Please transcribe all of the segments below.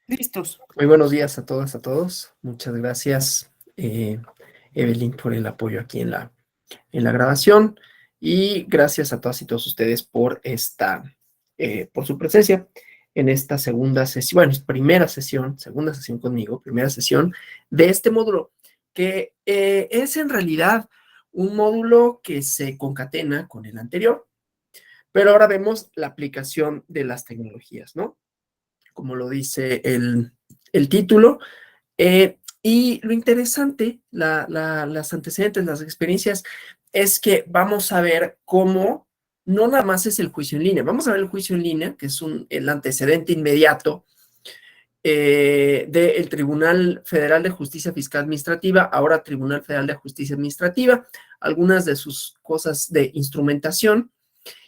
Listos. Muy buenos días a todas, a todos. Muchas gracias, Evelyn, por el apoyo aquí en la grabación. Y gracias a todas y todos ustedes por su presencia en esta segunda sesión, bueno, segunda sesión conmigo, primera sesión de este módulo, que es en realidad un módulo que se concatena con el anterior, pero ahora vemos la aplicación de las tecnologías, ¿no? Como lo dice el título. Y lo interesante, las antecedentes, las experiencias, es que vamos a ver cómo no nada más es el juicio en línea, vamos a ver el juicio en línea, que es el antecedente inmediato del Tribunal Federal de Justicia Fiscal Administrativa, ahora Tribunal Federal de Justicia Administrativa, algunas de sus cosas de instrumentación,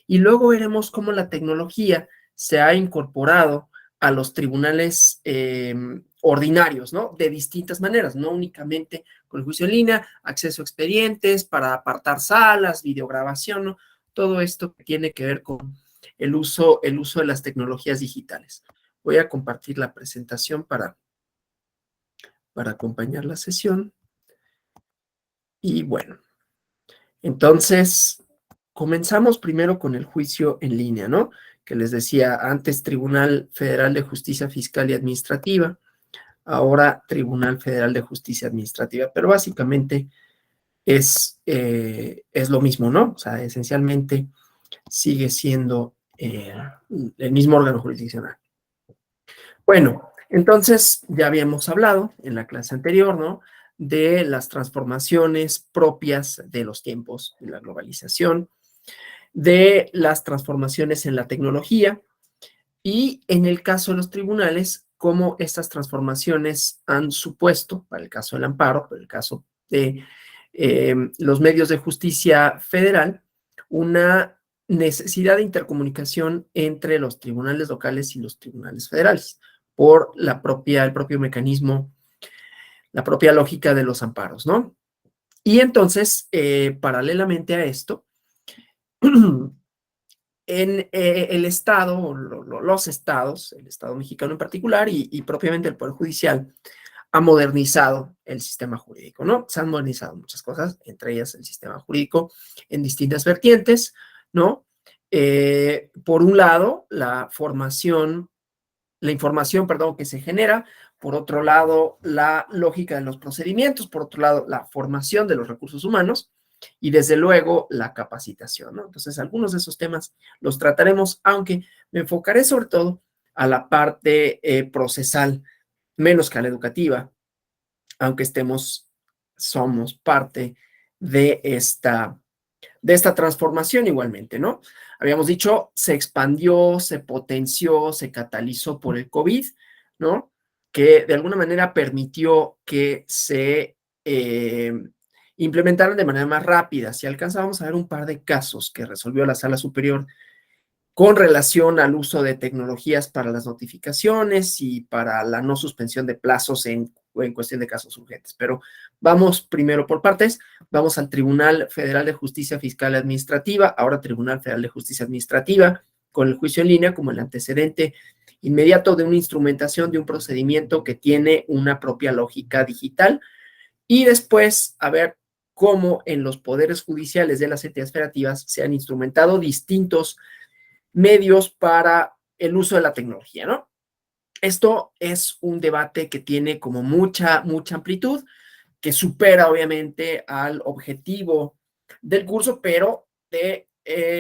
y luego veremos cómo la tecnología se ha incorporado a los tribunales ordinarios, ¿no? De distintas maneras, no únicamente con el juicio en línea, acceso a expedientes, para apartar salas, videograbación, ¿no? Todo esto que tiene que ver con el uso de las tecnologías digitales. Voy a compartir la presentación para acompañar la sesión. Y bueno, entonces, comenzamos primero con el juicio en línea, ¿no? Que les decía antes, Tribunal Federal de Justicia Fiscal y Administrativa, ahora Tribunal Federal de Justicia Administrativa, pero básicamente es lo mismo, ¿no? O sea, esencialmente sigue siendo el mismo órgano jurisdiccional. Bueno, entonces ya habíamos hablado en la clase anterior, ¿no? De las transformaciones propias de los tiempos de la globalización, de las transformaciones en la tecnología y en el caso de los tribunales, cómo estas transformaciones han supuesto, para el caso del amparo, para el caso de los medios de justicia federal, una necesidad de intercomunicación entre los tribunales locales y los tribunales federales, por el propio mecanismo, la propia lógica de los amparos, ¿no? Y entonces, paralelamente a esto, en el Estado, los estados, el Estado mexicano en particular y propiamente el Poder Judicial, ha modernizado el sistema jurídico, ¿no? Se han modernizado muchas cosas, entre ellas el sistema jurídico en distintas vertientes, ¿no? Por un lado, la información, perdón, que se genera, por otro lado, la lógica de los procedimientos, por otro lado, la formación de los recursos humanos y desde luego la capacitación, ¿no? Entonces, algunos de esos temas los trataremos, aunque me enfocaré sobre todo a la parte procesal, menos que a la educativa, aunque somos parte de esta transformación igualmente, ¿no? Habíamos dicho, se expandió, se potenció, se catalizó por el COVID, ¿no? Que de alguna manera permitió que se implementaran de manera más rápida. Si alcanzábamos a ver un par de casos que resolvió la Sala Superior con relación al uso de tecnologías para las notificaciones y para la no suspensión de plazos en cuestión de casos urgentes. Pero vamos primero por partes. Vamos al Tribunal Federal de Justicia Fiscal y Administrativa, ahora Tribunal Federal de Justicia Administrativa, con el juicio en línea como el antecedente inmediato de una instrumentación de un procedimiento que tiene una propia lógica digital. Y después, a ver cómo en los poderes judiciales de las entidades federativas se han instrumentado distintos medios para el uso de la tecnología, ¿no? Esto es un debate que tiene como mucha amplitud, que supera obviamente al objetivo del curso, pero de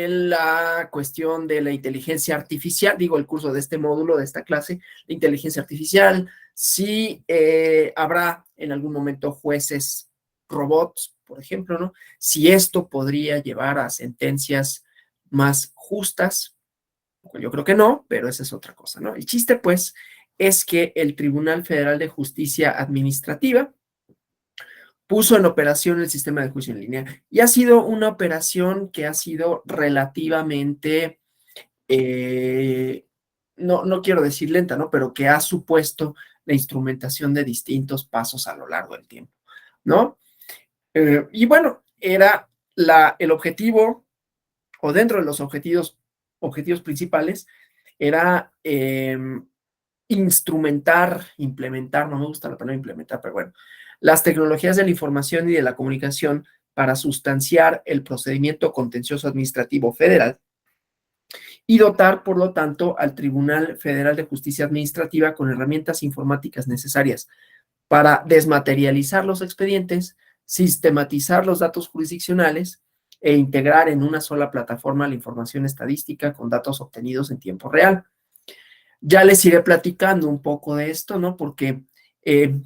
la cuestión de la inteligencia artificial, digo, el curso de este módulo, de esta clase, la inteligencia artificial, si habrá en algún momento jueces robots, por ejemplo, ¿no? Si esto podría llevar a sentencias más justas. Yo creo que no, pero esa es otra cosa, ¿no? El chiste, pues, es que el Tribunal Federal de Justicia Administrativa puso en operación el sistema de juicio en línea y ha sido una operación que ha sido relativamente, no quiero decir lenta, ¿no? Pero que ha supuesto la instrumentación de distintos pasos a lo largo del tiempo, ¿no? Y bueno, era el objetivo, o dentro de los objetivos principales, era instrumentar, implementar, no me gusta la palabra implementar, pero bueno, las tecnologías de la información y de la comunicación para sustanciar el procedimiento contencioso administrativo federal y dotar, por lo tanto, al Tribunal Federal de Justicia Administrativa con herramientas informáticas necesarias para desmaterializar los expedientes, sistematizar los datos jurisdiccionales e integrar en una sola plataforma la información estadística con datos obtenidos en tiempo real. Ya les iré platicando un poco de esto, ¿no? Porque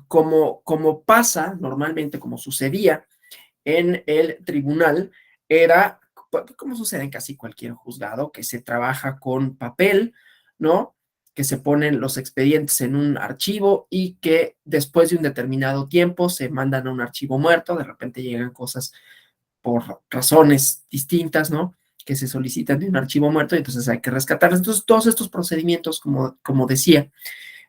como pasa normalmente, como sucedía en el tribunal, era, como sucede en casi cualquier juzgado, que se trabaja con papel, ¿no? Que se ponen los expedientes en un archivo y que después de un determinado tiempo se mandan a un archivo muerto, de repente llegan cosas por razones distintas, ¿no? Que se solicitan de un archivo muerto y entonces hay que rescatarlas. Entonces, todos estos procedimientos, como decía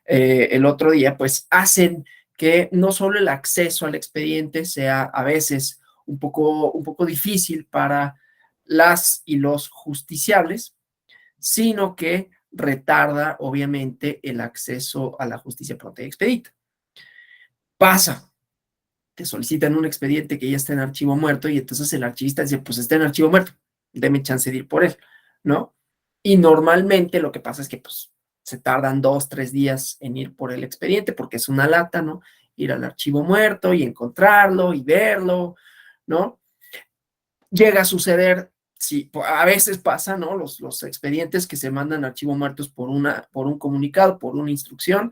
el otro día, pues hacen que no solo el acceso al expediente sea a veces un poco difícil para las y los justiciables, sino que retarda, obviamente, el acceso a la justicia pronta y expedita. Pasa, te solicitan un expediente que ya está en archivo muerto y entonces el archivista dice, pues está en archivo muerto, deme chance de ir por él, ¿no? Y normalmente lo que pasa es que pues se tardan 2, 3 días en ir por el expediente porque es una lata, ¿no? Ir al archivo muerto y encontrarlo y verlo, ¿no? Llega a suceder, sí, a veces pasa, ¿no? Los expedientes que se mandan a archivo muertos por un comunicado, por una instrucción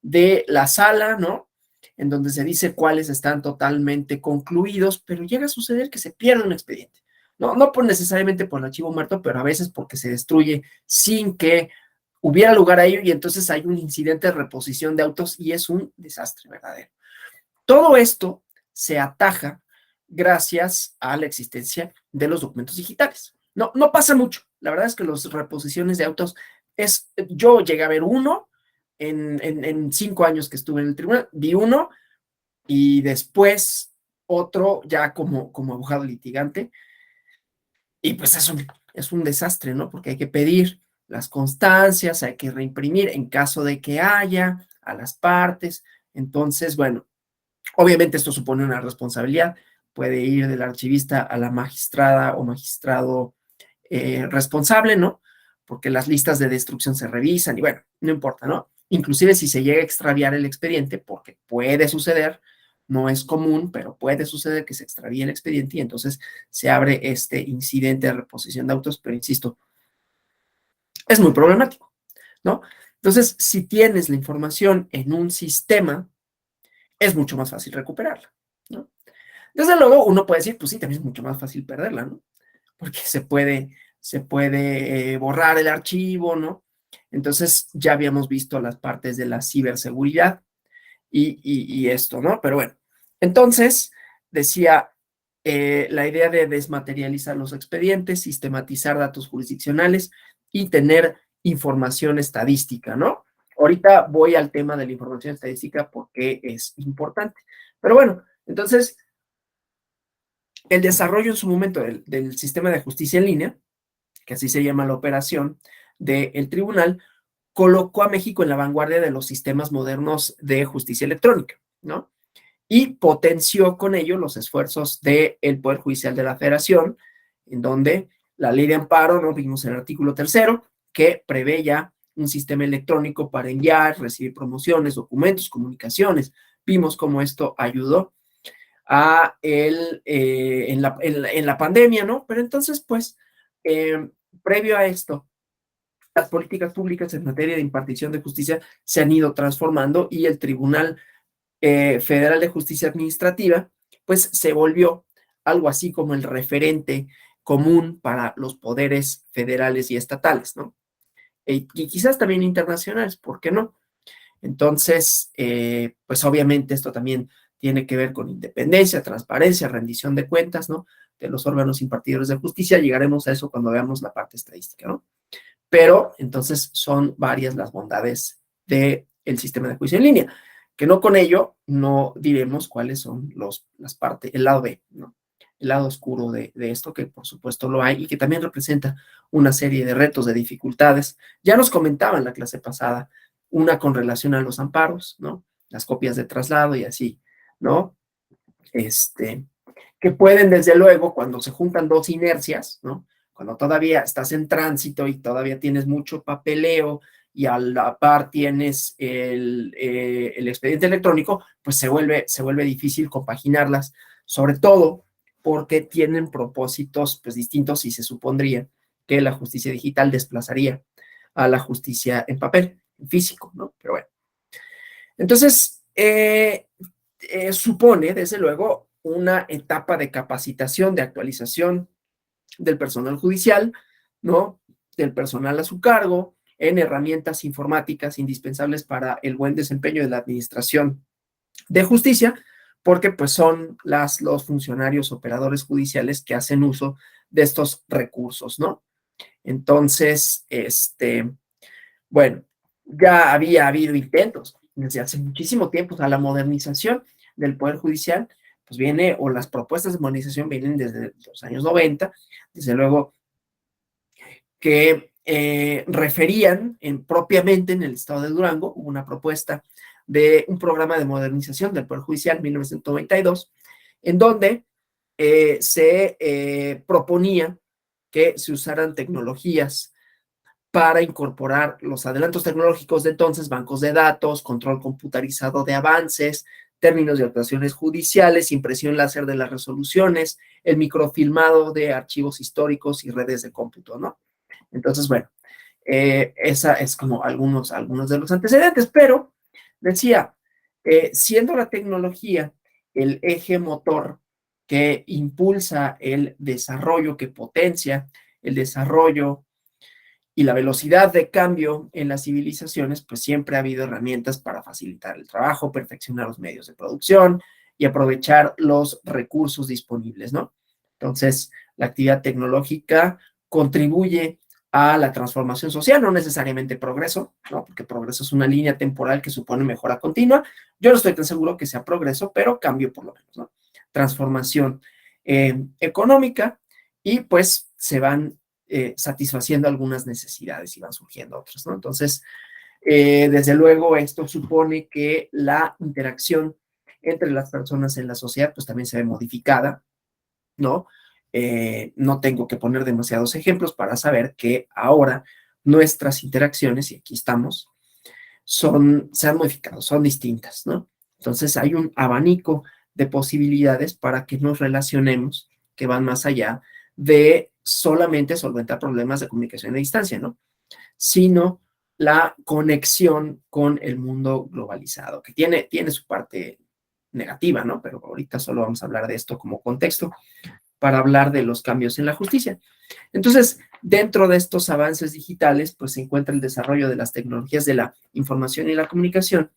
de la sala, ¿no? En donde se dice cuáles están totalmente concluidos, pero llega a suceder que se pierde un expediente. No por necesariamente por el archivo muerto, pero a veces porque se destruye sin que hubiera lugar a ello y entonces hay un incidente de reposición de autos y es un desastre verdadero. Todo esto se ataja gracias a la existencia de los documentos digitales. No pasa mucho. La verdad es que las reposiciones de autos yo llegué a ver uno en 5 años que estuve en el tribunal, vi uno y después otro ya como abogado litigante y pues es un desastre, ¿no? Porque hay que pedir las constancias, hay que reimprimir en caso de que haya a las partes. Entonces, bueno, obviamente esto supone una responsabilidad, puede ir del archivista a la magistrada o magistrado responsable, ¿no? Porque las listas de destrucción se revisan y bueno, no importa, ¿no? Inclusive si se llega a extraviar el expediente, porque puede suceder, no es común, pero puede suceder que se extravíe el expediente y entonces se abre este incidente de reposición de autos, pero insisto, es muy problemático, ¿no? Entonces, si tienes la información en un sistema, es mucho más fácil recuperarla, ¿no? Desde luego, uno puede decir, pues sí, también es mucho más fácil perderla, ¿no? Porque se puede borrar el archivo, ¿no? Entonces, ya habíamos visto las partes de la ciberseguridad y esto, ¿no? Pero bueno, entonces, decía, la idea de desmaterializar los expedientes, sistematizar datos jurisdiccionales y tener información estadística, ¿no? Ahorita voy al tema de la información estadística porque es importante. Pero bueno, entonces, el desarrollo en su momento del sistema de justicia en línea, que así se llama la operación del tribunal, colocó a México en la vanguardia de los sistemas modernos de justicia electrónica, ¿no? Y potenció con ello los esfuerzos del Poder Judicial de la Federación, en donde la ley de amparo, ¿no? Vimos en el artículo 3º, que prevé ya un sistema electrónico para enviar, recibir promociones, documentos, comunicaciones. Vimos cómo esto ayudó en la pandemia, ¿no? Pero entonces, pues, previo a esto, las políticas públicas en materia de impartición de justicia se han ido transformando y el Tribunal Federal de Justicia Administrativa, pues se volvió algo así como el referente común para los poderes federales y estatales, ¿no? Y quizás también internacionales, ¿por qué no? Entonces, pues obviamente esto también tiene que ver con independencia, transparencia, rendición de cuentas, ¿no? De los órganos impartidores de justicia. Llegaremos a eso cuando veamos la parte estadística, ¿no? Pero entonces son varias las bondades del sistema de juicio en línea, que no con ello no diremos cuáles son las partes, el lado B, ¿no? El lado oscuro de esto, que por supuesto lo hay y que también representa una serie de retos, de dificultades. Ya nos comentaban la clase pasada una con relación a los amparos, ¿no? Las copias de traslado y así, ¿no? Que pueden, desde luego, cuando se juntan dos inercias, ¿no? Cuando todavía estás en tránsito y todavía tienes mucho papeleo y a la par tienes el expediente electrónico, pues se vuelve difícil compaginarlas, sobre todo porque tienen propósitos pues distintos y se supondría que la justicia digital desplazaría a la justicia en papel, en físico, ¿no? Pero bueno. Entonces, supone, desde luego, una etapa de capacitación, de actualización del personal judicial, ¿no? Del personal a su cargo, en herramientas informáticas indispensables para el buen desempeño de la administración de justicia, porque pues son los funcionarios operadores judiciales que hacen uso de estos recursos, ¿no? Entonces, bueno, ya había habido intentos desde hace muchísimo tiempo, o sea, la modernización del Poder Judicial, pues viene, o las propuestas de modernización vienen desde los años 90, desde luego que referían propiamente en el estado de Durango, hubo una propuesta de un programa de modernización del Poder Judicial en 1992, en donde se proponía que se usaran tecnologías para incorporar los adelantos tecnológicos de entonces, bancos de datos, control computarizado de avances, términos de actuaciones judiciales, impresión láser de las resoluciones, el microfilmado de archivos históricos y redes de cómputo, ¿no? Entonces, bueno, esa es como algunos de los antecedentes, pero decía, siendo la tecnología el eje motor que impulsa el desarrollo, que potencia el desarrollo y la velocidad de cambio en las civilizaciones, pues siempre ha habido herramientas para facilitar el trabajo, perfeccionar los medios de producción y aprovechar los recursos disponibles, ¿no? Entonces, la actividad tecnológica contribuye a la transformación social, no necesariamente progreso, ¿no? Porque progreso es una línea temporal que supone mejora continua. Yo no estoy tan seguro que sea progreso, pero cambio por lo menos, ¿no? Transformación económica y pues se van satisfaciendo algunas necesidades y van surgiendo otras, ¿no? Entonces, desde luego, esto supone que la interacción entre las personas en la sociedad, pues también se ve modificada, ¿no? No tengo que poner demasiados ejemplos para saber que ahora nuestras interacciones, y aquí estamos, se han modificado, son distintas, ¿no? Entonces, hay un abanico de posibilidades para que nos relacionemos que van más allá de solamente solventar problemas de comunicación a distancia, ¿no? Sino la conexión con el mundo globalizado, que tiene su parte negativa, ¿no? Pero ahorita solo vamos a hablar de esto como contexto para hablar de los cambios en la justicia. Entonces, dentro de estos avances digitales, pues se encuentra el desarrollo de las tecnologías de la información y la comunicación,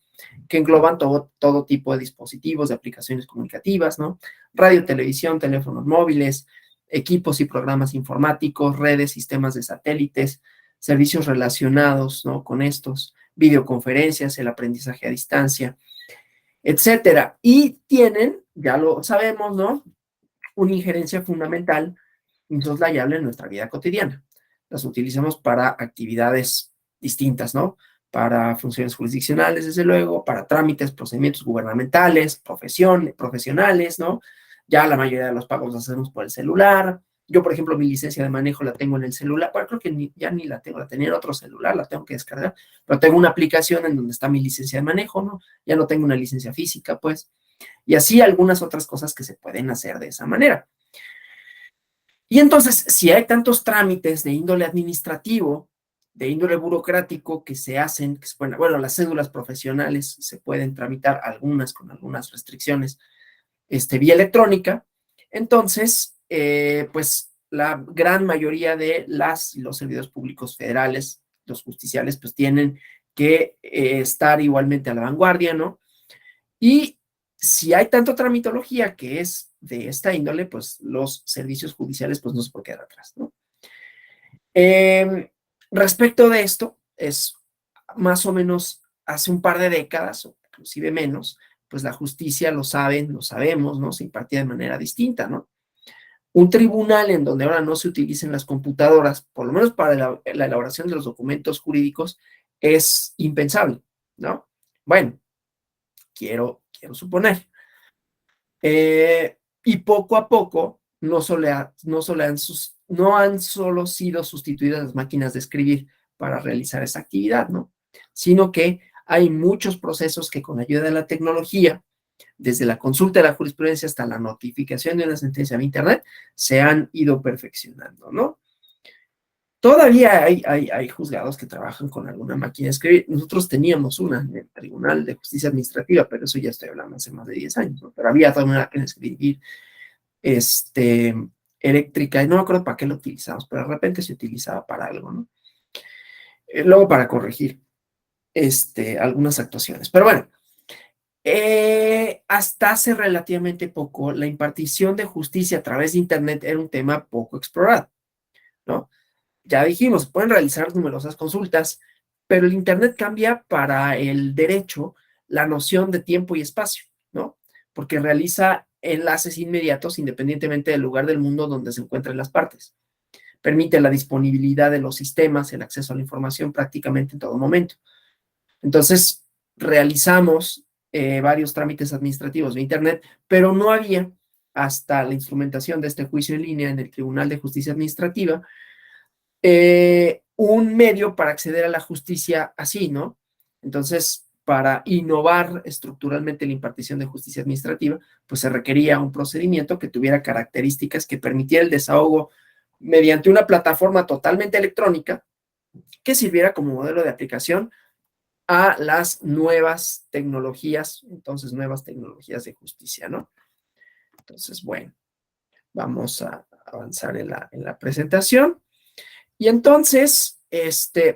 que engloban todo tipo de dispositivos, de aplicaciones comunicativas, ¿no? Radio, televisión, teléfonos móviles, equipos y programas informáticos, redes, sistemas de satélites, servicios relacionados, ¿no? Con estos, videoconferencias, el aprendizaje a distancia, etcétera. Y tienen, ya lo sabemos, ¿no? Una injerencia fundamental, insoslayable en nuestra vida cotidiana. Las utilizamos para actividades distintas, ¿no? Para funciones jurisdiccionales, desde luego, para trámites, procedimientos gubernamentales, profesionales, ¿no? Ya la mayoría de los pagos los hacemos por el celular. Yo, por ejemplo, mi licencia de manejo la tengo en el celular. Bueno, creo que ya ni la tengo, la tenía en otro celular, la tengo que descargar, pero tengo una aplicación en donde está mi licencia de manejo, ¿no? Ya no tengo una licencia física, pues. Y así algunas otras cosas que se pueden hacer de esa manera. Y entonces, si hay tantos trámites de índole administrativo, de índole burocrático que se hacen, que se pueden, bueno, las cédulas profesionales se pueden tramitar algunas con algunas restricciones, vía electrónica, entonces, pues la gran mayoría de los servidores públicos federales, los justiciales, pues tienen que estar igualmente a la vanguardia, ¿no? Y si hay tanto tramitología que es de esta índole, pues los servicios judiciales pues no se pueden quedar atrás, ¿no? Respecto de esto, es más o menos hace un par de décadas, o inclusive menos, pues la justicia lo saben, lo sabemos, ¿no? Se impartía de manera distinta, ¿no? Un tribunal en donde ahora no se utilicen las computadoras, por lo menos para la elaboración de los documentos jurídicos, es impensable, ¿no? Bueno, quiero suponer. Y poco a poco no han solo sido sustituidas las máquinas de escribir para realizar esa actividad, ¿no? Sino que hay muchos procesos que con ayuda de la tecnología, desde la consulta de la jurisprudencia hasta la notificación de una sentencia de Internet, se han ido perfeccionando, ¿no? Todavía hay juzgados que trabajan con alguna máquina de escribir. Nosotros teníamos una en el Tribunal de Justicia Administrativa, pero eso ya estoy hablando hace más de 10 años, ¿no? Pero había toda una máquina de escribir eléctrica, y no me acuerdo para qué lo utilizamos, pero de repente se utilizaba para algo, ¿no? Luego para corregir algunas actuaciones. Pero bueno, hasta hace relativamente poco, la impartición de justicia a través de Internet era un tema poco explorado, ¿no? Ya dijimos, pueden realizar numerosas consultas, pero el Internet cambia para el derecho la noción de tiempo y espacio, ¿no? Porque realiza enlaces inmediatos independientemente del lugar del mundo donde se encuentren las partes. Permite la disponibilidad de los sistemas, el acceso a la información prácticamente en todo momento. Entonces, realizamos varios trámites administrativos de Internet, pero no había, hasta la instrumentación de este juicio en línea en el Tribunal de Justicia Administrativa, un medio para acceder a la justicia así, ¿no? Entonces, para innovar estructuralmente la impartición de justicia administrativa, pues se requería un procedimiento que tuviera características que permitiera el desahogo mediante una plataforma totalmente electrónica que sirviera como modelo de aplicación a las nuevas tecnologías, entonces nuevas tecnologías de justicia, ¿no? Entonces, bueno, vamos a avanzar en la presentación. Y entonces,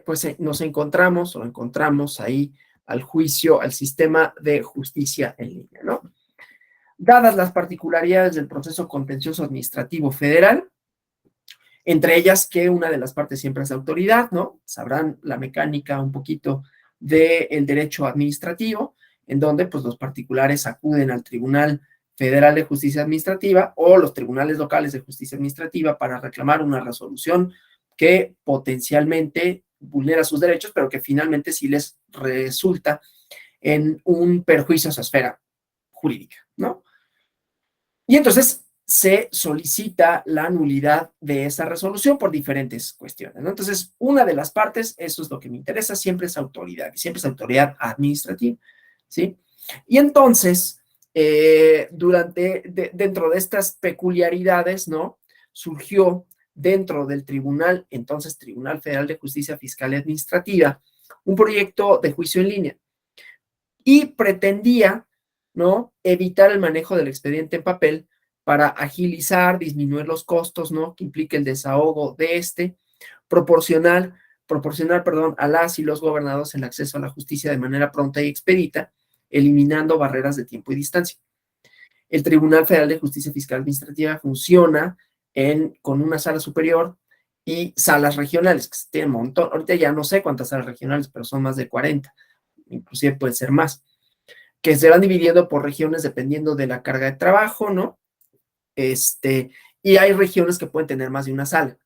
pues nos encontramos ahí al juicio, al sistema de justicia en línea, ¿no? Dadas las particularidades del proceso contencioso administrativo federal, entre ellas que una de las partes siempre es autoridad, ¿no? Sabrán la mecánica un poquito del derecho administrativo, en donde pues los particulares acuden al Tribunal Federal de Justicia Administrativa o los tribunales locales de justicia administrativa para reclamar una resolución que potencialmente vulnera sus derechos, pero que finalmente sí les resulta en un perjuicio a su esfera jurídica, ¿no? Y entonces se solicita la nulidad de esa resolución por diferentes cuestiones, ¿no? Entonces, una de las partes, eso es lo que me interesa, siempre es autoridad, y siempre es autoridad administrativa, ¿sí? Y entonces, dentro de estas peculiaridades, ¿no? Surgió dentro del tribunal, entonces Tribunal Federal de Justicia Fiscal y Administrativa, un proyecto de juicio en línea y pretendía, ¿no? Evitar el manejo del expediente en papel para agilizar, disminuir los costos, ¿no? Que implique el desahogo de proporcionar, perdón, a las y los gobernados el acceso a la justicia de manera pronta y expedita, eliminando barreras de tiempo y distancia. El Tribunal Federal de Justicia Fiscal Administrativa funciona con una sala superior y salas regionales, que tienen un montón. Ahorita ya no sé cuántas salas regionales, pero son más de 40, inclusive puede ser más, que se van dividiendo por regiones dependiendo de la carga de trabajo, ¿no? Y hay regiones que pueden tener más de una sala,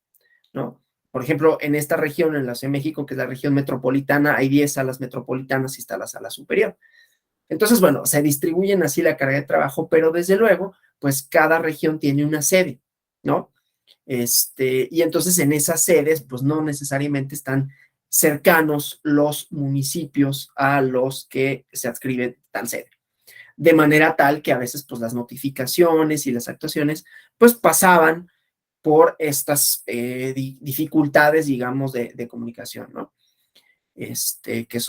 ¿no? Por ejemplo, en esta región, en la Ciudad de México, que es la región metropolitana, hay 10 salas metropolitanas y está la sala superior. Entonces, bueno, se distribuyen así la carga de trabajo, pero desde luego, pues cada región tiene una sede, ¿no? Y entonces en esas sedes, pues no necesariamente están cercanos los municipios a los que se adscribe tal sede. De manera tal que a veces, pues las notificaciones y las actuaciones, pues pasaban por estas dificultades, digamos, de comunicación, ¿no? Que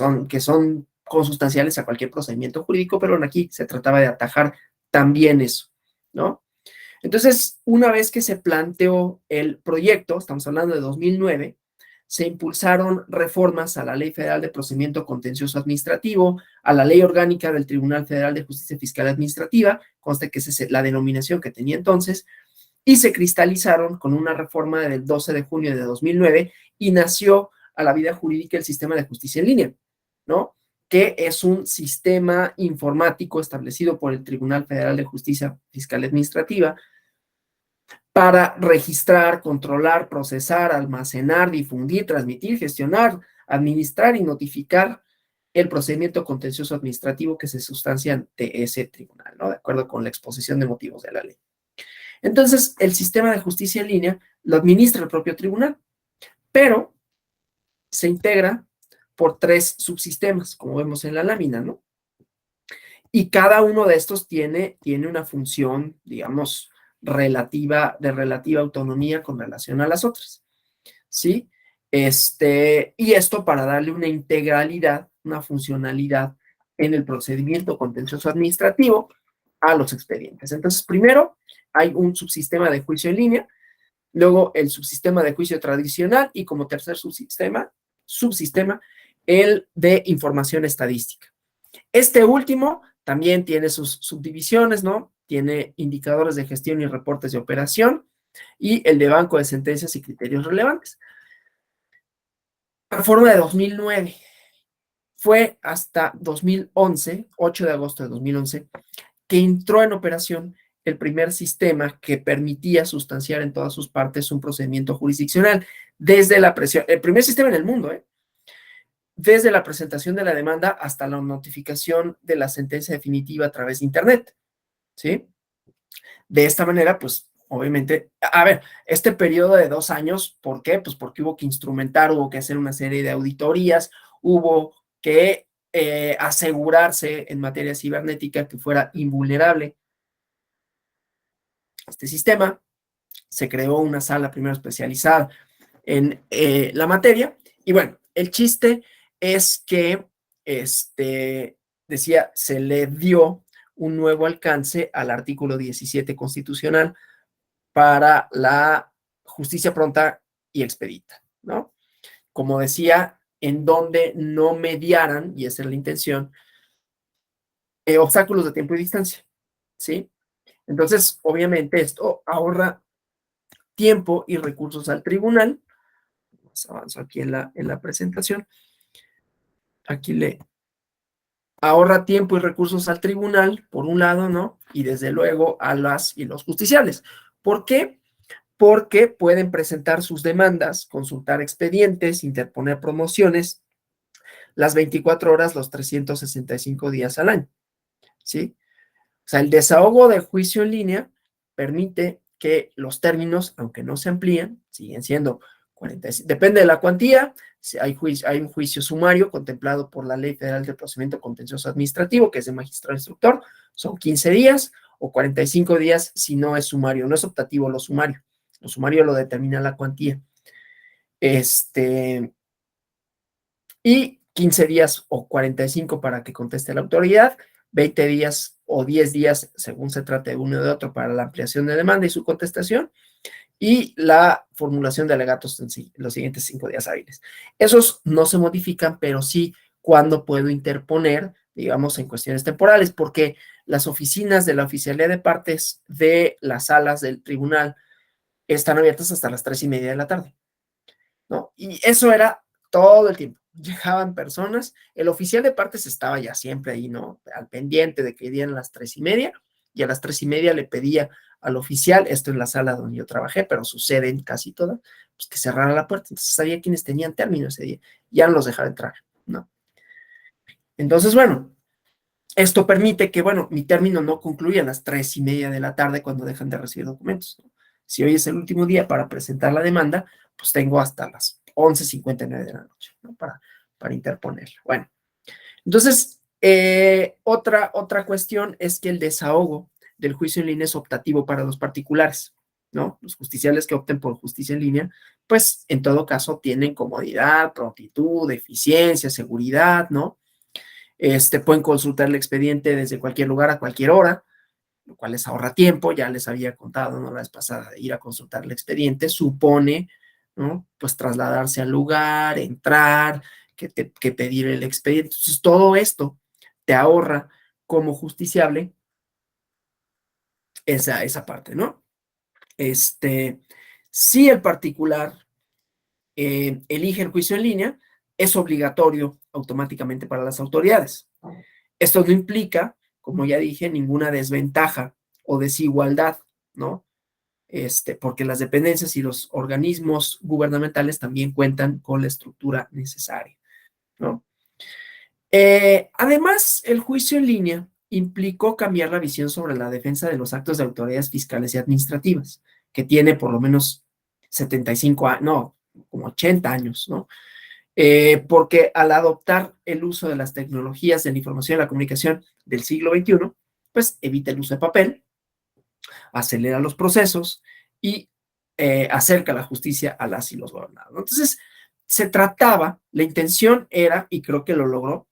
son consustanciales a cualquier procedimiento jurídico, pero aquí se trataba de atajar también eso, ¿no? Entonces, una vez que se planteó el proyecto, estamos hablando de 2009, se impulsaron reformas a la Ley Federal de Procedimiento Contencioso Administrativo, a la Ley Orgánica del Tribunal Federal de Justicia Fiscal Administrativa, conste que esa es la denominación que tenía entonces, y se cristalizaron con una reforma del 12 de junio de 2009 y nació a la vida jurídica el sistema de justicia en línea, ¿no? Que es un sistema informático establecido por el Tribunal Federal de Justicia Fiscal Administrativa para registrar, controlar, procesar, almacenar, difundir, transmitir, gestionar, administrar y notificar el procedimiento contencioso administrativo que se sustancia ante ese tribunal, ¿no? De acuerdo con la exposición de motivos de la ley. Entonces, el sistema de justicia en línea lo administra el propio tribunal, pero se integra por 3 subsistemas, como vemos en la lámina, ¿no? Y cada uno de estos tiene una función, digamos, de relativa autonomía con relación a las otras, ¿sí? Y esto para darle una integralidad, una funcionalidad en el procedimiento contencioso administrativo a los expedientes. Entonces, primero hay un subsistema de juicio en línea, luego el subsistema de juicio tradicional y como tercer subsistema, el de información estadística. Este último también tiene sus subdivisiones, ¿no? Tiene indicadores de gestión y reportes de operación y el de banco de sentencias y criterios relevantes. La reforma de 2009 fue hasta 2011, 8 de agosto de 2011, que entró en operación el primer sistema que permitía sustanciar en todas sus partes un procedimiento jurisdiccional desde la presión, el primer sistema en el mundo, desde la presentación de la demanda hasta la notificación de la sentencia definitiva a través de Internet, ¿sí? De esta manera, pues, obviamente, a ver, este periodo de 2 años, ¿por qué? Pues porque hubo que instrumentar, hubo que hacer una serie de auditorías, hubo que asegurarse en materia cibernética que fuera invulnerable este sistema. Se creó una sala primero especializada en la materia y bueno, el chiste es que, decía, se le dio un nuevo alcance al artículo 17 constitucional para la justicia pronta y expedita, ¿no? Como decía, en donde no mediaran, y esa es la intención, obstáculos de tiempo y distancia, ¿sí? Entonces, obviamente, esto ahorra tiempo y recursos al tribunal. Más avanzo aquí en la presentación. Aquí le ahorra tiempo y recursos al tribunal, por un lado, ¿no? Y desde luego a las y los justiciables. ¿Por qué? Porque pueden presentar sus demandas, consultar expedientes, interponer promociones las 24 horas, los 365 días al año, ¿sí? O sea, el desahogo del juicio en línea permite que los términos, aunque no se amplíen, siguen siendo 45, depende de la cuantía, si hay un juicio sumario contemplado por la Ley Federal de Procedimiento Contencioso Administrativo, que es de magistrado instructor, son 15 días o 45 días si no es sumario, no es optativo lo sumario lo determina la cuantía. Y 15 días o 45 para que conteste la autoridad, 20 días o 10 días, según se trate de uno o de otro, para la ampliación de demanda y su contestación, y la formulación de alegatos en los siguientes 5 días hábiles. Esos no se modifican, pero sí cuando puedo interponer, digamos, en cuestiones temporales, porque las oficinas de la oficialía de partes de las salas del tribunal están abiertas hasta las 3:30 de la tarde, ¿no? Y eso era todo el tiempo. Llegaban personas, el oficial de partes estaba ya siempre ahí, ¿no? Al pendiente de que dieran las 3:30, y a las 3:30 le pedía al oficial, esto en la sala donde yo trabajé, pero sucede en casi todas, pues que cerrara la puerta. Entonces sabía quiénes tenían término ese día, ya no los dejaba entrar, ¿no? Entonces, bueno, esto permite que, bueno, mi término no concluya a las 3:30 de la tarde cuando dejan de recibir documentos, ¿no? Si hoy es el último día para presentar la demanda, pues tengo hasta las 11:59 de la noche, ¿no? Para interponerla. Bueno, entonces, otra cuestión es que el desahogo del juicio en línea es optativo para los particulares, ¿no? Los justiciables que opten por justicia en línea, pues en todo caso tienen comodidad, prontitud, eficiencia, seguridad, ¿no? Pueden consultar el expediente desde cualquier lugar a cualquier hora, lo cual les ahorra tiempo. Ya les había contado, ¿no? La vez pasada, de ir a consultar el expediente supone, ¿no? Pues trasladarse al lugar, entrar, que pedir el expediente. Entonces, todo esto te ahorra como justiciable esa parte, ¿no? Si el particular elige el juicio en línea, es obligatorio automáticamente para las autoridades. Esto no implica, como ya dije, ninguna desventaja o desigualdad, ¿no? porque las dependencias y los organismos gubernamentales también cuentan con la estructura necesaria, ¿no? Además, el juicio en línea implicó cambiar la visión sobre la defensa de los actos de autoridades fiscales y administrativas, que tiene por lo menos 75 años, no, como 80 años, ¿no? Porque al adoptar el uso de las tecnologías de la información y la comunicación del siglo XXI, pues evita el uso de papel, acelera los procesos y acerca la justicia a las y los gobernados, ¿no? Entonces, se trataba, la intención era, y creo que lo logró,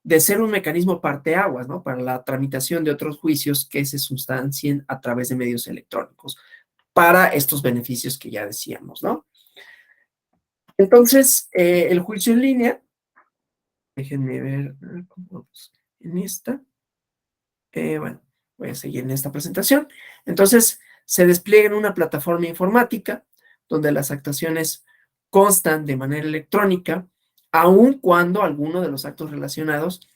de ser un mecanismo parteaguas, ¿no? Para la tramitación de otros juicios que se sustancien a través de medios electrónicos, para estos beneficios que ya decíamos, ¿no? Entonces, el juicio en línea, déjenme ver cómo vamos en esta. Bueno, voy a seguir en esta presentación. Entonces, se despliega en una plataforma informática donde las actuaciones constan de manera electrónica, aun cuando alguno de los actos relacionados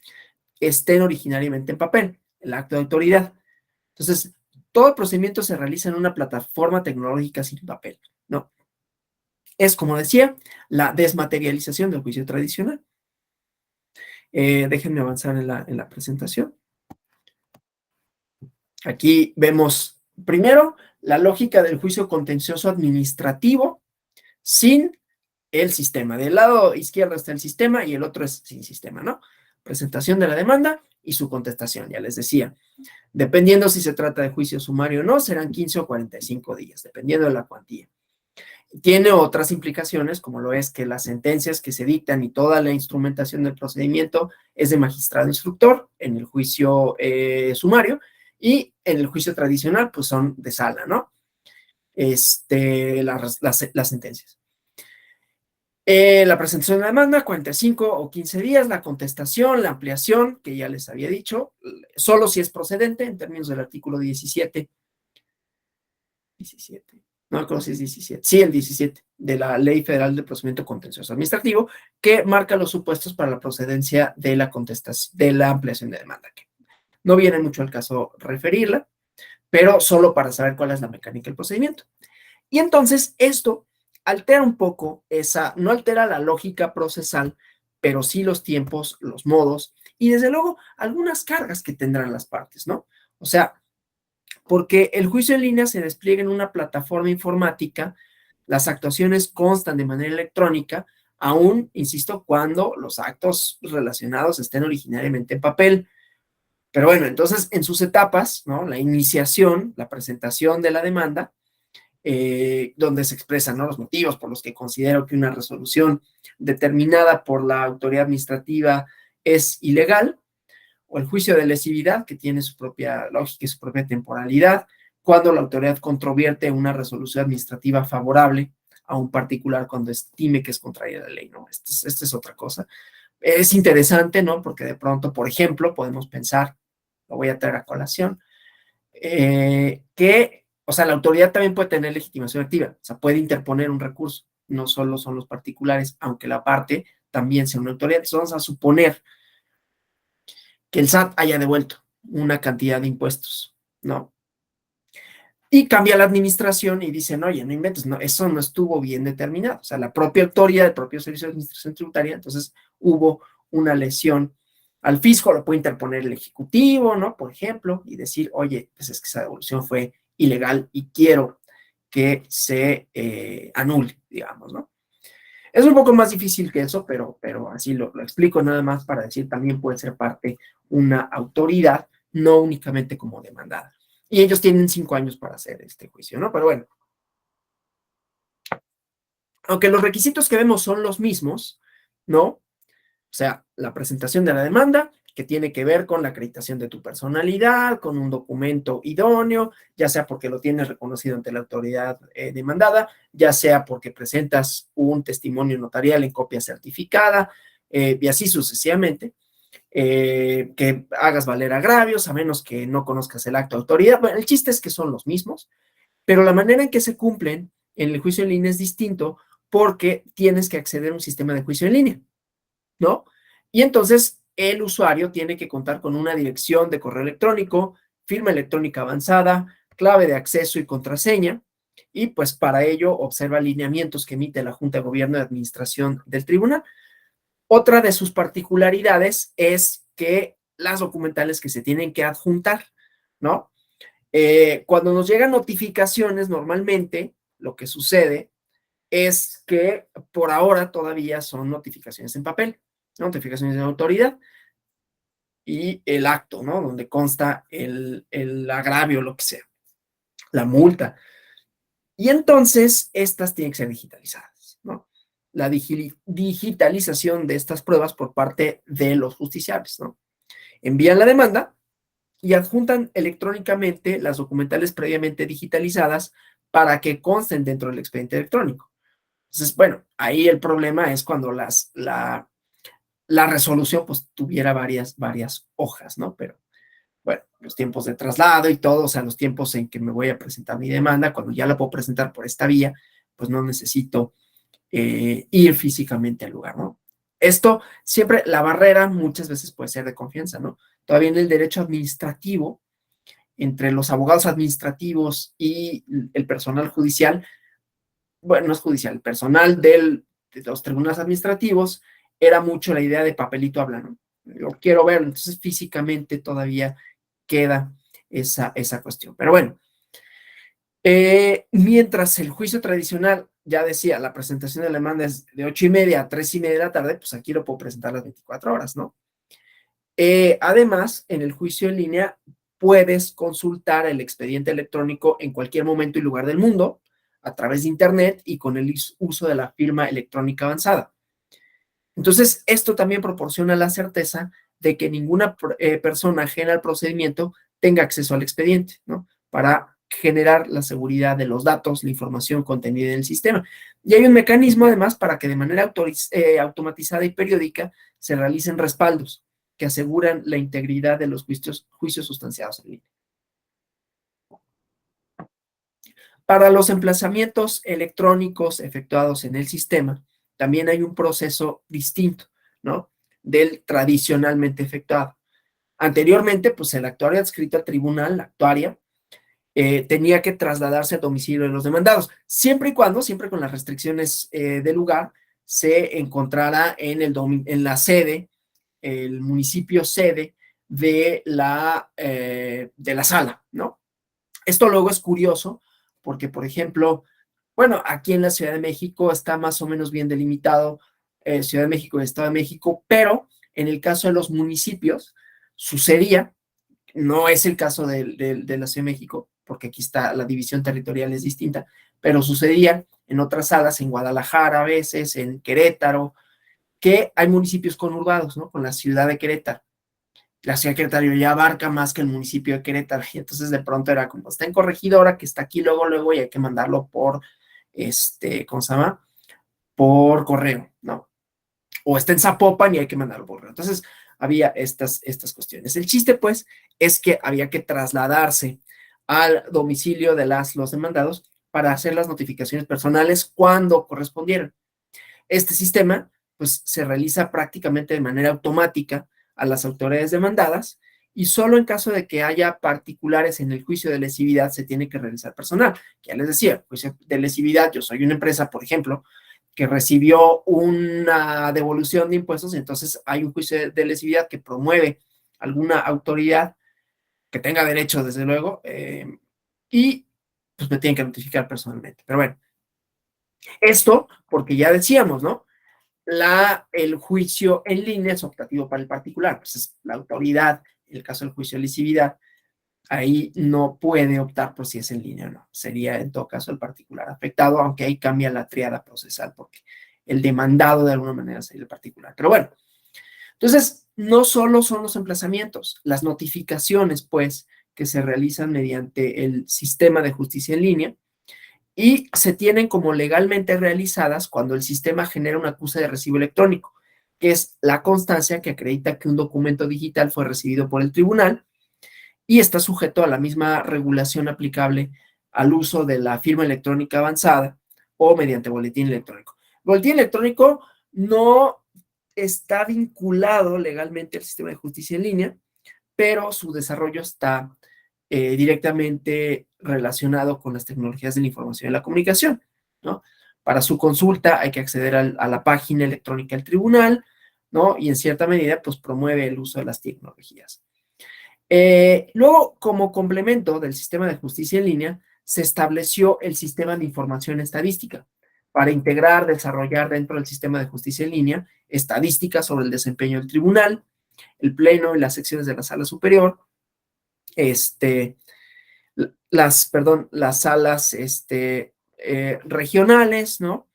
estén originariamente en papel, el acto de autoridad. Entonces, todo el procedimiento se realiza en una plataforma tecnológica sin papel, ¿no? Es, como decía, la desmaterialización del juicio tradicional. Déjenme avanzar en la presentación. Aquí vemos, primero, la lógica del juicio contencioso administrativo sin el sistema. Del lado izquierdo está el sistema y el otro es sin sistema, ¿no? Presentación de la demanda y su contestación, ya les decía. Dependiendo si se trata de juicio sumario o no, serán 15 o 45 días, dependiendo de la cuantía. Tiene otras implicaciones, como lo es que las sentencias que se dictan y toda la instrumentación del procedimiento es de magistrado instructor en el juicio sumario, y en el juicio tradicional, pues son de sala, ¿no? Las sentencias. La presentación de la demanda, 45 o 15 días, la contestación, la ampliación, que ya les había dicho, solo si es procedente, en términos del artículo 17, no creo si es 17, sí, el 17 de la Ley Federal de Procedimiento Contencioso Administrativo, que marca los supuestos para la procedencia de la contestación, de la ampliación de demanda, que no viene mucho al caso referirla, pero solo para saber cuál es la mecánica del procedimiento. Y entonces esto altera un poco no altera la lógica procesal, pero sí los tiempos, los modos y desde luego algunas cargas que tendrán las partes, ¿no? O sea, porque el juicio en línea se despliega en una plataforma informática, las actuaciones constan de manera electrónica, aún, insisto, cuando los actos relacionados estén originariamente en papel. Pero bueno, entonces en sus etapas, ¿no? La iniciación, la presentación de la demanda, donde se expresan, ¿no?, los motivos por los que considero que una resolución determinada por la autoridad administrativa es ilegal, o el juicio de lesividad, que tiene su propia lógica y su propia temporalidad, cuando la autoridad controvierte una resolución administrativa favorable a un particular cuando estime que es contraria a la ley, ¿no? Esta es otra cosa. Es interesante, ¿no? Porque de pronto, por ejemplo, podemos pensar, lo voy a traer a colación, que, o sea, la autoridad también puede tener legitimación activa, o sea, puede interponer un recurso, no solo son los particulares, aunque la parte también sea una autoridad. Entonces vamos a suponer que el SAT haya devuelto una cantidad de impuestos, ¿no? Y cambia la administración y dicen, oye, no inventes, no, eso no estuvo bien determinado. O sea, la propia autoridad, el propio Servicio de Administración Tributaria, entonces hubo una lesión al fisco, lo puede interponer el Ejecutivo, ¿no? Por ejemplo, y decir, oye, pues es que esa devolución fue ilegal y quiero que se anule, digamos, ¿no? Es un poco más difícil que eso, pero así lo explico nada más para decir, también puede ser parte una autoridad, no únicamente como demandada. Y ellos tienen 5 años para hacer este juicio, ¿no? Pero bueno, aunque los requisitos que vemos son los mismos, ¿no? O sea, la presentación de la demanda, que tiene que ver con la acreditación de tu personalidad, con un documento idóneo, ya sea porque lo tienes reconocido ante la autoridad demandada, ya sea porque presentas un testimonio notarial en copia certificada, y así sucesivamente, que hagas valer agravios, a menos que no conozcas el acto de autoridad. Bueno, el chiste es que son los mismos, pero la manera en que se cumplen en el juicio en línea es distinto porque tienes que acceder a un sistema de juicio en línea, ¿no? Y entonces el usuario tiene que contar con una dirección de correo electrónico, firma electrónica avanzada, clave de acceso y contraseña, y pues para ello observa lineamientos que emite la Junta de Gobierno y Administración del tribunal. Otra de sus particularidades es que las documentales que se tienen que adjuntar, ¿no? Cuando nos llegan notificaciones, normalmente lo que sucede es que por ahora todavía son notificaciones en papel, ¿no? Notificaciones de autoridad y el acto, ¿no? Donde consta el agravio, lo que sea, la multa. Y entonces estas tienen que ser digitalizadas, ¿no? La digitalización de estas pruebas por parte de los justiciables, ¿no? Envían la demanda y adjuntan electrónicamente las documentales previamente digitalizadas para que consten dentro del expediente electrónico. Entonces, bueno, ahí el problema es cuando la resolución pues tuviera varias hojas, ¿no? Pero bueno, los tiempos de traslado y todo, o sea, los tiempos en que me voy a presentar mi demanda, cuando ya la puedo presentar por esta vía, pues no necesito ir físicamente al lugar, ¿no? Esto siempre, la barrera muchas veces puede ser de confianza, ¿no? Todavía en el derecho administrativo, entre los abogados administrativos y el personal judicial, bueno, no es judicial, el personal de los tribunales administrativos, era mucho la idea de papelito habla, ¿no? Lo quiero ver, entonces físicamente todavía queda esa cuestión. Pero bueno, mientras el juicio tradicional, ya decía, la presentación de la demanda es de 8:30 a 3:30 de la tarde, pues aquí lo puedo presentar las 24 horas, ¿no? Además, en el juicio en línea puedes consultar el expediente electrónico en cualquier momento y lugar del mundo a través de Internet y con el uso de la firma electrónica avanzada. Entonces, esto también proporciona la certeza de que ninguna persona ajena al procedimiento tenga acceso al expediente, ¿no? Para generar la seguridad de los datos, la información contenida en el sistema. Y hay un mecanismo, además, para que de manera automatizada y periódica se realicen respaldos que aseguran la integridad de los juicios sustanciados en línea. Para los emplazamientos electrónicos efectuados en el sistema, también hay un proceso distinto, ¿no? Del tradicionalmente efectuado. Anteriormente, pues el actuario adscrito al tribunal, la actuaria, tenía que trasladarse al domicilio de los demandados, siempre y cuando, siempre con las restricciones de lugar, se encontrara en la sede, el municipio sede de la sala, ¿no? Esto luego es curioso porque, por ejemplo, bueno, aquí en la Ciudad de México está más o menos bien delimitado Ciudad de México y Estado de México, pero en el caso de los municipios sucedía, no es el caso de la Ciudad de México, porque aquí está la división territorial es distinta, pero sucedía en otras salas, en Guadalajara a veces, en Querétaro, que hay municipios conurbados, ¿no? Con la ciudad de Querétaro. La ciudad de Querétaro ya abarca más que el municipio de Querétaro, y entonces de pronto era como, está en Corregidora, que está aquí luego, y hay que mandarlo por, ¿cómo se llama? Por correo, ¿no? O está en Zapopan y hay que mandarlo por correo. Entonces, había estas cuestiones. El chiste, pues, es que había que trasladarse al domicilio de los demandados para hacer las notificaciones personales cuando correspondieran. Este sistema, pues, se realiza prácticamente de manera automática a las autoridades demandadas y solo en caso de que haya particulares en el juicio de lesividad se tiene que realizar personal. Ya les decía, juicio de lesividad, yo soy una empresa, por ejemplo, que recibió una devolución de impuestos, entonces hay un juicio de lesividad que promueve alguna autoridad que tenga derecho, desde luego, y pues me tienen que notificar personalmente. Pero bueno, esto porque ya decíamos, ¿no? El juicio en línea es optativo para el particular, pues es la autoridad, en el caso del juicio de lesividad, ahí no puede optar por si es en línea o no. Sería en todo caso el particular afectado, aunque ahí cambia la tríada procesal, porque el demandado de alguna manera sería el particular. Pero bueno, entonces no solo son los emplazamientos, las notificaciones, pues, que se realizan mediante el sistema de justicia en línea, y se tienen como legalmente realizadas cuando el sistema genera un acuse de recibo electrónico, que es la constancia que acredita que un documento digital fue recibido por el tribunal y está sujeto a la misma regulación aplicable al uso de la firma electrónica avanzada o mediante boletín electrónico. Boletín electrónico no está vinculado legalmente al sistema de justicia en línea, pero su desarrollo está directamente relacionado con las tecnologías de la información y la comunicación, ¿no? Para su consulta hay que acceder a la página electrónica del tribunal, ¿no? Y en cierta medida, pues promueve el uso de las tecnologías. Luego, como complemento del sistema de justicia en línea, se estableció el sistema de información estadística para integrar, desarrollar dentro del sistema de justicia en línea estadísticas sobre el desempeño del tribunal, el pleno y las secciones de la sala superior, las salas regionales, ¿no?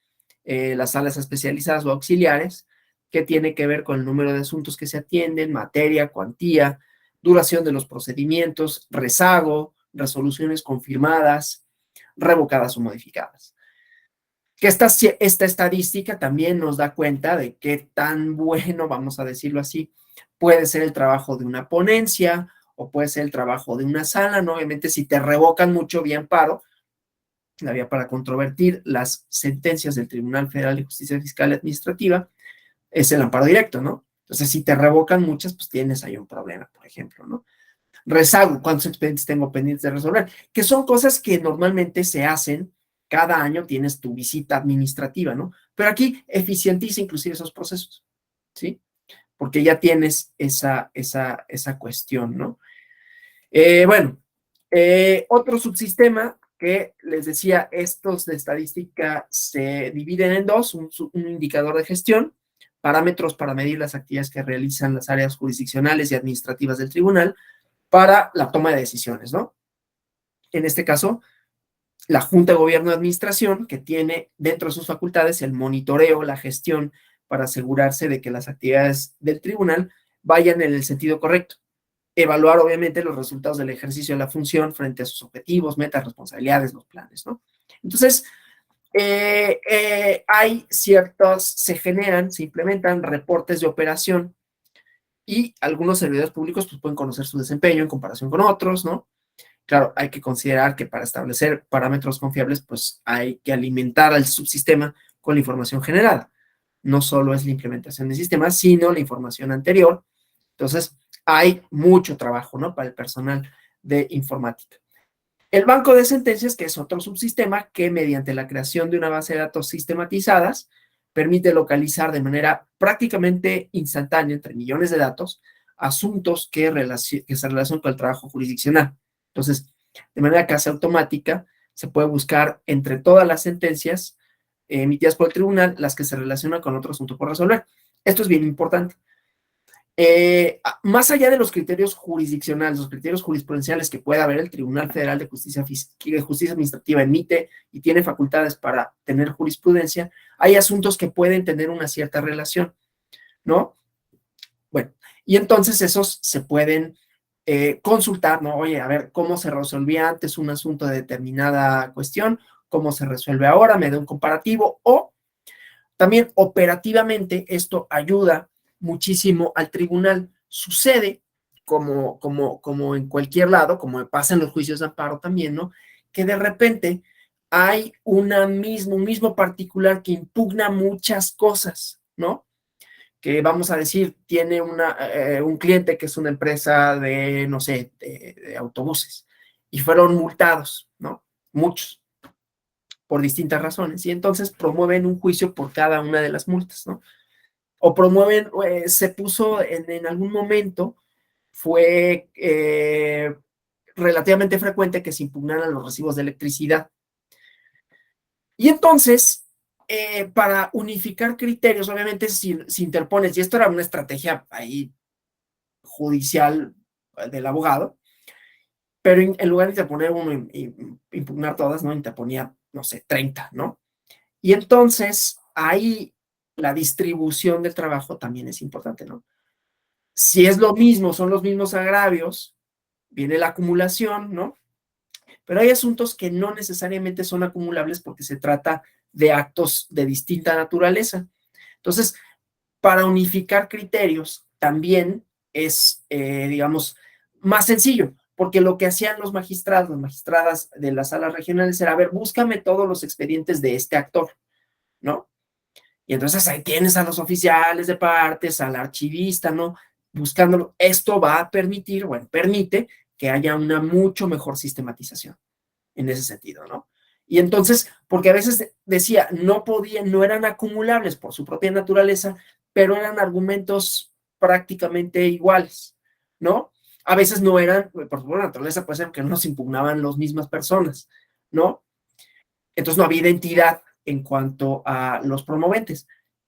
Las salas especializadas o auxiliares, que tiene que ver con el número de asuntos que se atienden, materia, cuantía, duración de los procedimientos, rezago, resoluciones confirmadas, revocadas o modificadas. Que esta estadística también nos da cuenta de qué tan bueno, vamos a decirlo así, puede ser el trabajo de una ponencia o puede ser el trabajo de una sala, ¿no? Obviamente, si te revocan mucho vía amparo, la vía para controvertir las sentencias del Tribunal Federal de Justicia Fiscal y Administrativa es el amparo directo, ¿no? Entonces, si te revocan muchas, pues tienes ahí un problema, por ejemplo, ¿no? Rezago, ¿cuántos expedientes tengo pendientes de resolver? Que son cosas que normalmente se hacen cada año, tienes tu visita administrativa, ¿no? Pero aquí eficientiza inclusive esos procesos, ¿sí? Porque ya tienes esa cuestión, ¿no? Bueno, otro subsistema que les decía, estos de estadística se dividen en dos, un indicador de gestión, parámetros para medir las actividades que realizan las áreas jurisdiccionales y administrativas del tribunal para la toma de decisiones, ¿no? En este caso, la Junta de Gobierno de Administración, que tiene dentro de sus facultades el monitoreo, la gestión, para asegurarse de que las actividades del tribunal vayan en el sentido correcto. Evaluar, obviamente, los resultados del ejercicio de la función frente a sus objetivos, metas, responsabilidades, los planes, ¿no? Entonces, hay se generan, se implementan reportes de operación y algunos servidores públicos pues, pueden conocer su desempeño en comparación con otros, ¿no? Claro, hay que considerar que para establecer parámetros confiables, pues hay que alimentar al subsistema con la información generada. No solo es la implementación del sistema, sino la información anterior. Entonces, hay mucho trabajo, ¿no? Para el personal de informática. El banco de sentencias, que es otro subsistema que mediante la creación de una base de datos sistematizadas, permite localizar de manera prácticamente instantánea, entre millones de datos, asuntos que se relacionan con el trabajo jurisdiccional. Entonces, de manera casi automática, se puede buscar entre todas las sentencias emitidas por el tribunal las que se relacionan con otro asunto por resolver. Esto es bien importante. Más allá de los criterios jurisdiccionales, los criterios jurisprudenciales que pueda haber, el Tribunal Federal de Justicia Administrativa emite y tiene facultades para tener jurisprudencia, hay asuntos que pueden tener una cierta relación, ¿no? Bueno, y entonces esos se pueden consultar, ¿no? Oye, a ver, ¿cómo se resolvía antes un asunto de determinada cuestión? ¿Cómo se resuelve ahora? Me da un comparativo. O también operativamente esto ayuda muchísimo al tribunal. Sucede como en cualquier lado, como pasa en los juicios de amparo también, ¿no? Que de repente hay un mismo particular que impugna muchas cosas, ¿no? Que vamos a decir, tiene un cliente que es una empresa de, no sé, de autobuses y fueron multados, ¿no? Muchos, por distintas razones, y entonces promueven un juicio por cada una de las multas, ¿no? O promueven, se puso en algún momento, fue relativamente frecuente que se impugnaran los recibos de electricidad. Y entonces, para unificar criterios, obviamente si interpones, y esto era una estrategia ahí judicial del abogado, pero en lugar de interponer uno y impugnar todas, ¿no? Interponía, no sé, 30, ¿no? Y entonces ahí la distribución del trabajo también es importante, ¿no? Si es lo mismo, son los mismos agravios, viene la acumulación, ¿no? Pero hay asuntos que no necesariamente son acumulables porque se trata de actos de distinta naturaleza. Entonces, para unificar criterios también es, digamos, más sencillo, porque lo que hacían los magistrados, las magistradas de las salas regionales era, a ver, búscame todos los expedientes de este actor, ¿no? Y entonces ahí tienes a los oficiales de partes, al archivista, ¿no? Buscándolo. Esto va a permitir, bueno, permite que haya una mucho mejor sistematización, en ese sentido, ¿no? Y entonces, porque a veces decía, no eran acumulables por su propia naturaleza, pero eran argumentos prácticamente iguales, ¿no? A veces no eran, por su propia naturaleza, puede ser que no se impugnaban las mismas personas, ¿no? Entonces no había identidad en cuanto a los promoventes,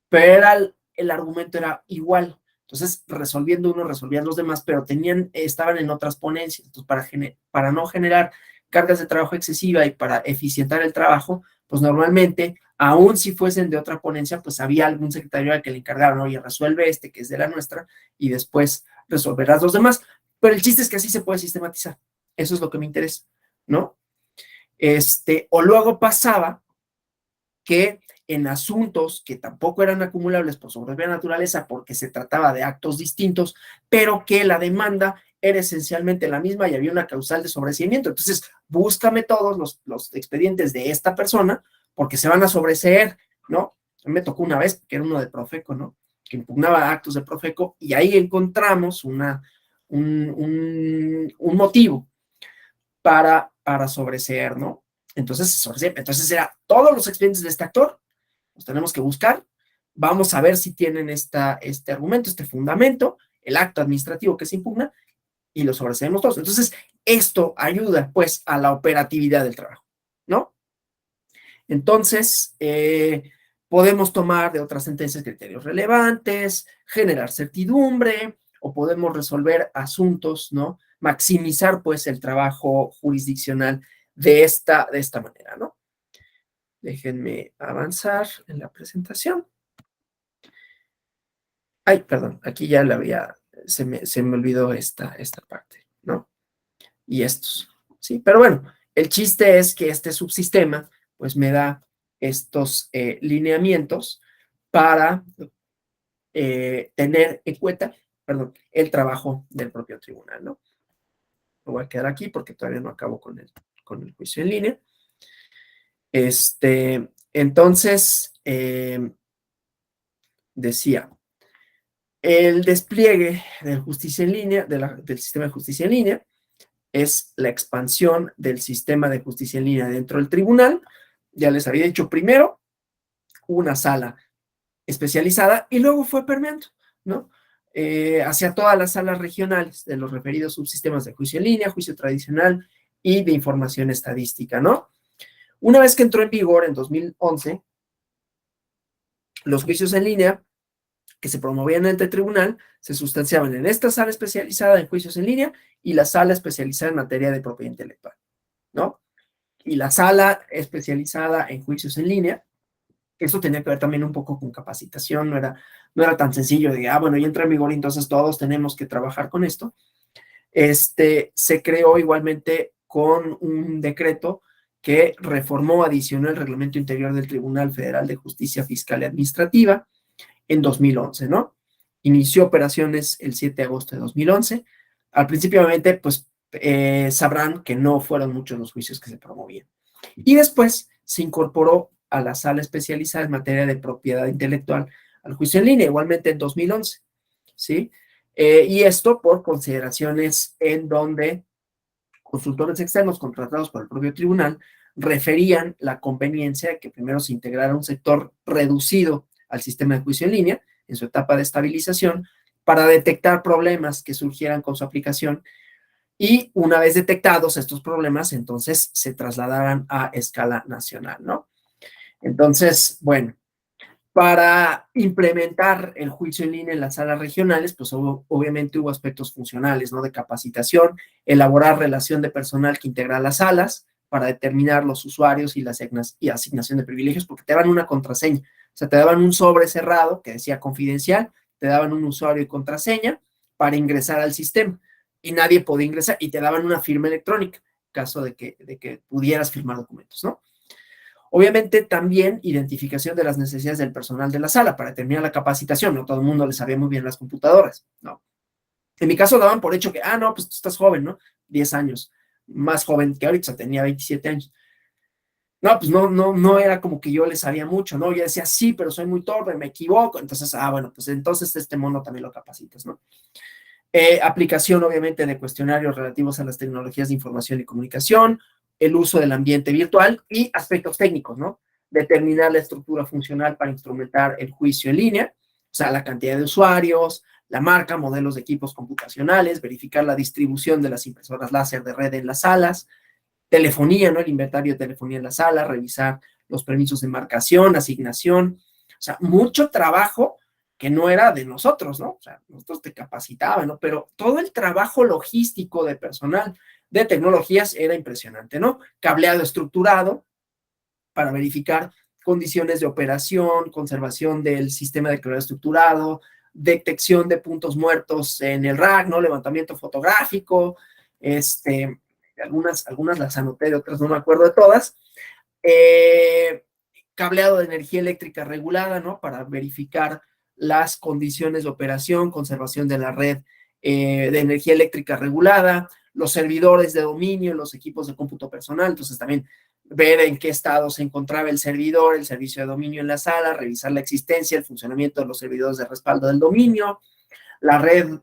pero el argumento era igual. Entonces, resolviendo uno, resolvían los demás, pero estaban en otras ponencias. Entonces, para no generar cargas de trabajo excesiva y para eficientar el trabajo, pues normalmente, aun si fuesen de otra ponencia, pues había algún secretario al que le encargaron, oye, resuelve este que es de la nuestra y después resolverás los demás. Pero el chiste es que así se puede sistematizar. Eso es lo que me interesa, ¿no? O luego pasaba que en asuntos que tampoco eran acumulables por su propia naturaleza porque se trataba de actos distintos, pero que la demanda era esencialmente la misma y había una causal de sobreseimiento. Entonces, búscame todos los expedientes de esta persona porque se van a sobreseer, ¿no? A mí me tocó una vez, que era uno de Profeco, ¿no? Que impugnaba actos de Profeco y ahí encontramos un motivo para sobreseer, ¿no? Entonces era todos los expedientes de este actor, los tenemos que buscar, vamos a ver si tienen este argumento, este fundamento, el acto administrativo que se impugna, y lo sobreseemos todos. Entonces, esto ayuda, pues, a la operatividad del trabajo, ¿no? Entonces, podemos tomar de otras sentencias criterios relevantes, generar certidumbre, o podemos resolver asuntos, ¿no? Maximizar, pues, el trabajo jurisdiccional de esta manera, ¿no? Déjenme avanzar en la presentación. Ay, perdón, aquí ya se me olvidó esta parte, ¿no? Y estos, ¿sí? Pero bueno, el chiste es que este subsistema, pues me da estos lineamientos para tener en cuenta, perdón, el trabajo del propio tribunal, ¿no? Me voy a quedar aquí porque todavía no acabo con el juicio en línea. Entonces, decía, el despliegue de justicia en línea, del sistema de justicia en línea, es la expansión del sistema de justicia en línea dentro del tribunal. Ya les había dicho primero una sala especializada y luego fue permeando, ¿no? Hacia todas las salas regionales de los referidos subsistemas de juicio en línea, juicio tradicional y de información estadística, ¿no? Una vez que entró en vigor en 2011, los juicios en línea que se promovían ante el tribunal se sustanciaban en esta sala especializada en juicios en línea y la sala especializada en materia de propiedad intelectual, ¿no? Y la sala especializada en juicios en línea, eso tenía que ver también un poco con capacitación, no era tan sencillo de, bueno, ya entra en vigor, entonces todos tenemos que trabajar con esto. Se creó igualmente con un decreto que reformó, adicionó el reglamento interior del Tribunal Federal de Justicia Fiscal y Administrativa en 2011, ¿no? Inició operaciones el 7 de agosto de 2011. Al principio, obviamente, pues sabrán que no fueron muchos los juicios que se promovían. Y después se incorporó a la sala especializada en materia de propiedad intelectual al juicio en línea, igualmente en 2011, ¿sí? Y esto por consideraciones en donde consultores externos contratados por el propio tribunal referían la conveniencia de que primero se integrara un sector reducido al sistema de juicio en línea en su etapa de estabilización para detectar problemas que surgieran con su aplicación y una vez detectados estos problemas, entonces se trasladaran a escala nacional, ¿no? Entonces, bueno, para implementar el juicio en línea en las salas regionales, pues obviamente hubo aspectos funcionales, ¿no? De capacitación, elaborar relación de personal que integra las salas para determinar los usuarios y asignación de privilegios, porque te daban una contraseña, o sea, te daban un sobre cerrado que decía confidencial, te daban un usuario y contraseña para ingresar al sistema y nadie podía ingresar y te daban una firma electrónica en caso de que pudieras firmar documentos, ¿no? Obviamente también identificación de las necesidades del personal de la sala para determinar la capacitación, no todo el mundo le sabía muy bien las computadoras, ¿no? En mi caso daban por hecho que, no, pues tú estás joven, ¿no? 10 años, más joven que ahorita, tenía 27 años. No, pues no era como que yo le sabía mucho, ¿no? Yo decía, sí, pero soy muy torpe, me equivoco, entonces, bueno, pues entonces este mono también lo capacitas, ¿no? Aplicación, obviamente, de cuestionarios relativos a las tecnologías de información y comunicación, el uso del ambiente virtual y aspectos técnicos, ¿no? Determinar la estructura funcional para instrumentar el juicio en línea, o sea, la cantidad de usuarios, la marca, modelos de equipos computacionales, verificar la distribución de las impresoras láser de red en las salas, telefonía, ¿no? El inventario de telefonía en la sala, revisar los permisos de marcación, asignación, o sea, mucho trabajo que no era de nosotros, ¿no? O sea, nosotros te capacitaban, ¿no? Pero todo el trabajo logístico de personal de tecnologías era impresionante, ¿no? Cableado estructurado para verificar condiciones de operación, conservación del sistema de cableado estructurado, detección de puntos muertos en el rack, ¿no? Levantamiento fotográfico, algunas las anoté, de otras no me acuerdo de todas. Cableado de energía eléctrica regulada, ¿no? Para verificar las condiciones de operación, conservación de la red de energía eléctrica regulada, los servidores de dominio, los equipos de cómputo personal, entonces también ver en qué estado se encontraba el servidor, el servicio de dominio en la sala, revisar la existencia, el funcionamiento de los servidores de respaldo del dominio, la red,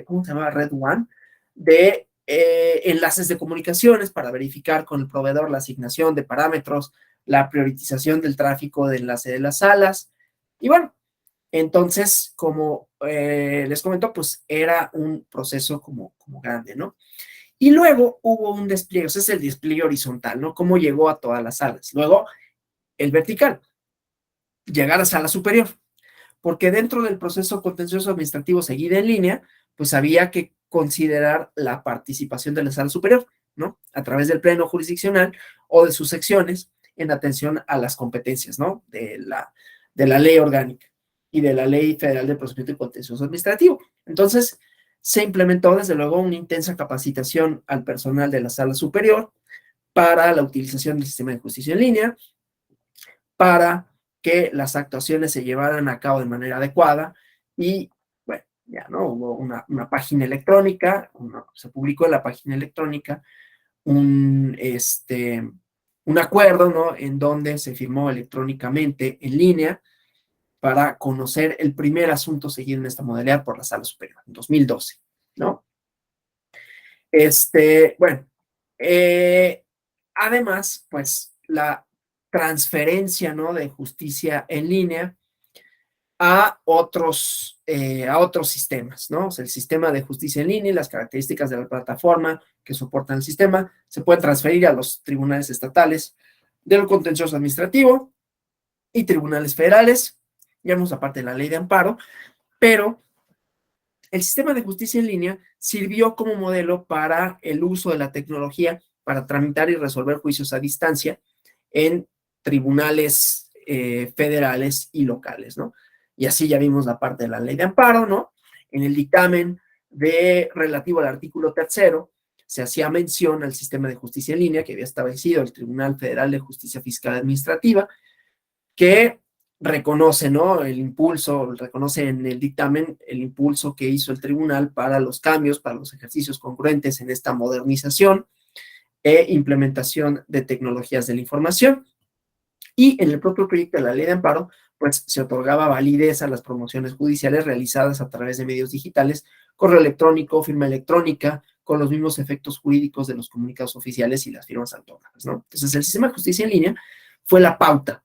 ¿cómo se llama? Red One, de enlaces de comunicaciones para verificar con el proveedor la asignación de parámetros, la priorización del tráfico de enlace de las salas. Y bueno, entonces, como les comento, pues era un proceso como grande, ¿no? Y luego hubo un despliegue, o sea, es el despliegue horizontal, ¿no? Cómo llegó a todas las salas. Luego, el vertical, llegar a sala superior, porque dentro del proceso contencioso administrativo seguido en línea, pues había que considerar la participación de la sala superior, ¿no? A través del pleno jurisdiccional o de sus secciones en atención a las competencias, ¿no? De la ley orgánica y de la ley federal de procedimiento contencioso administrativo. Entonces, se implementó desde luego una intensa capacitación al personal de la sala superior para la utilización del sistema de justicia en línea, para que las actuaciones se llevaran a cabo de manera adecuada y, bueno, ya no hubo una página electrónica, se publicó en la página electrónica un acuerdo, ¿no? En donde se firmó electrónicamente en línea para conocer el primer asunto seguido en esta modalidad por la Sala Superior, en 2012, ¿no? Bueno, además, pues la transferencia, ¿no? De justicia en línea a otros sistemas, ¿no? O sea, el sistema de justicia en línea y las características de la plataforma que soportan el sistema se pueden transferir a los tribunales estatales del contencioso administrativo y tribunales federales, ya no aparte de la ley de amparo, pero el sistema de justicia en línea sirvió como modelo para el uso de la tecnología para tramitar y resolver juicios a distancia en tribunales federales y locales, ¿no? Y así ya vimos la parte de la ley de amparo, ¿no? En el dictamen relativo al artículo 3º, se hacía mención al sistema de justicia en línea que había establecido el Tribunal Federal de Justicia Fiscal Administrativa, que reconoce, ¿no? Reconoce en el dictamen el impulso que hizo el tribunal para los cambios, para los ejercicios congruentes en esta modernización e implementación de tecnologías de la información. Y en el propio proyecto de la ley de amparo, pues se otorgaba validez a las promociones judiciales realizadas a través de medios digitales, correo electrónico, firma electrónica, con los mismos efectos jurídicos de los comunicados oficiales y las firmas autógrafas, ¿no? Entonces, el sistema de justicia en línea fue la pauta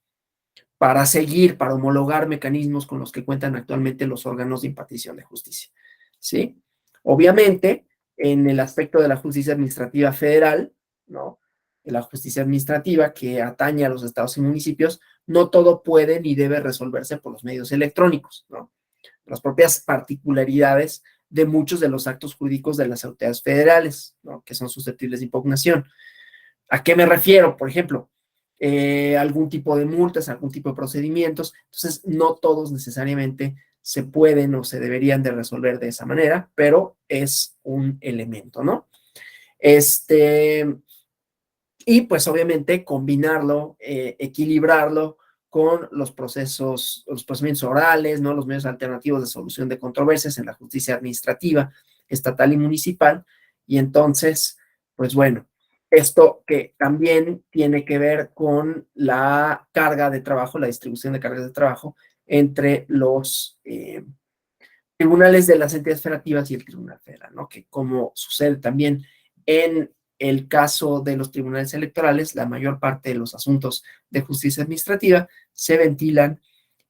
para homologar mecanismos con los que cuentan actualmente los órganos de impartición de justicia, ¿sí? Obviamente, en el aspecto de la justicia administrativa federal, ¿no? La justicia administrativa que atañe a los estados y municipios, no todo puede ni debe resolverse por los medios electrónicos, ¿no? Las propias particularidades de muchos de los actos jurídicos de las autoridades federales, ¿no? Que son susceptibles de impugnación. ¿A qué me refiero? Por ejemplo, algún tipo de multas, algún tipo de procedimientos. Entonces, no todos necesariamente se pueden o se deberían de resolver de esa manera, pero es un elemento, ¿no? Y pues obviamente combinarlo, equilibrarlo con los procedimientos orales, ¿no? Los medios alternativos de solución de controversias en la justicia administrativa, estatal y municipal. Y entonces, pues bueno, esto que también tiene que ver con la carga de trabajo, la distribución de cargas de trabajo entre los tribunales de las entidades federativas y el Tribunal Federal, ¿no? Que como sucede también en el caso de los tribunales electorales, la mayor parte de los asuntos de justicia administrativa se ventilan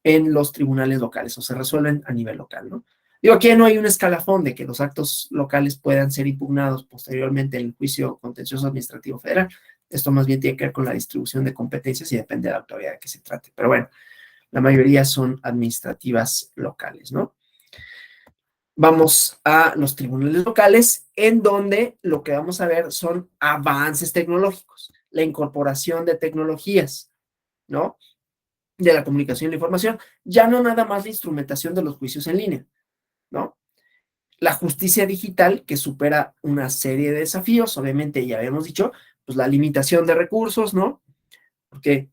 en los tribunales locales o se resuelven a nivel local, ¿no? Digo, aquí no hay un escalafón de que los actos locales puedan ser impugnados posteriormente en el juicio contencioso administrativo federal. Esto más bien tiene que ver con la distribución de competencias y depende de la autoridad de que se trate. Pero bueno, la mayoría son administrativas locales, ¿no? Vamos a los tribunales locales, en donde lo que vamos a ver son avances tecnológicos, la incorporación de tecnologías, ¿no? De la comunicación y la información, ya no nada más la instrumentación de los juicios en línea, ¿no? La justicia digital que supera una serie de desafíos, obviamente ya habíamos dicho, pues la limitación de recursos, ¿no? Porque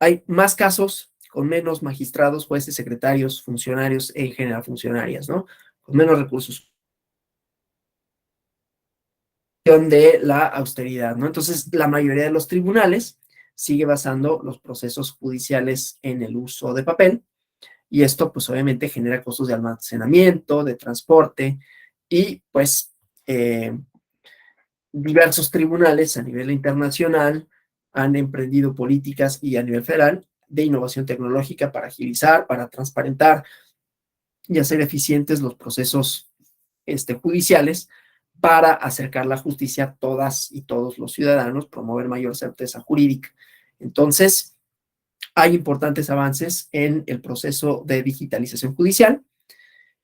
hay más casos con menos magistrados, jueces, secretarios, funcionarios, en general funcionarias, ¿no? Con menos recursos de la austeridad, ¿no? Entonces, la mayoría de los tribunales sigue basando los procesos judiciales en el uso de papel, y esto pues obviamente genera costos de almacenamiento, de transporte, y pues diversos tribunales a nivel internacional han emprendido políticas y a nivel federal de innovación tecnológica para agilizar, para transparentar y hacer eficientes los procesos judiciales, para acercar la justicia a todas y todos los ciudadanos, promover mayor certeza jurídica. Entonces, hay importantes avances en el proceso de digitalización judicial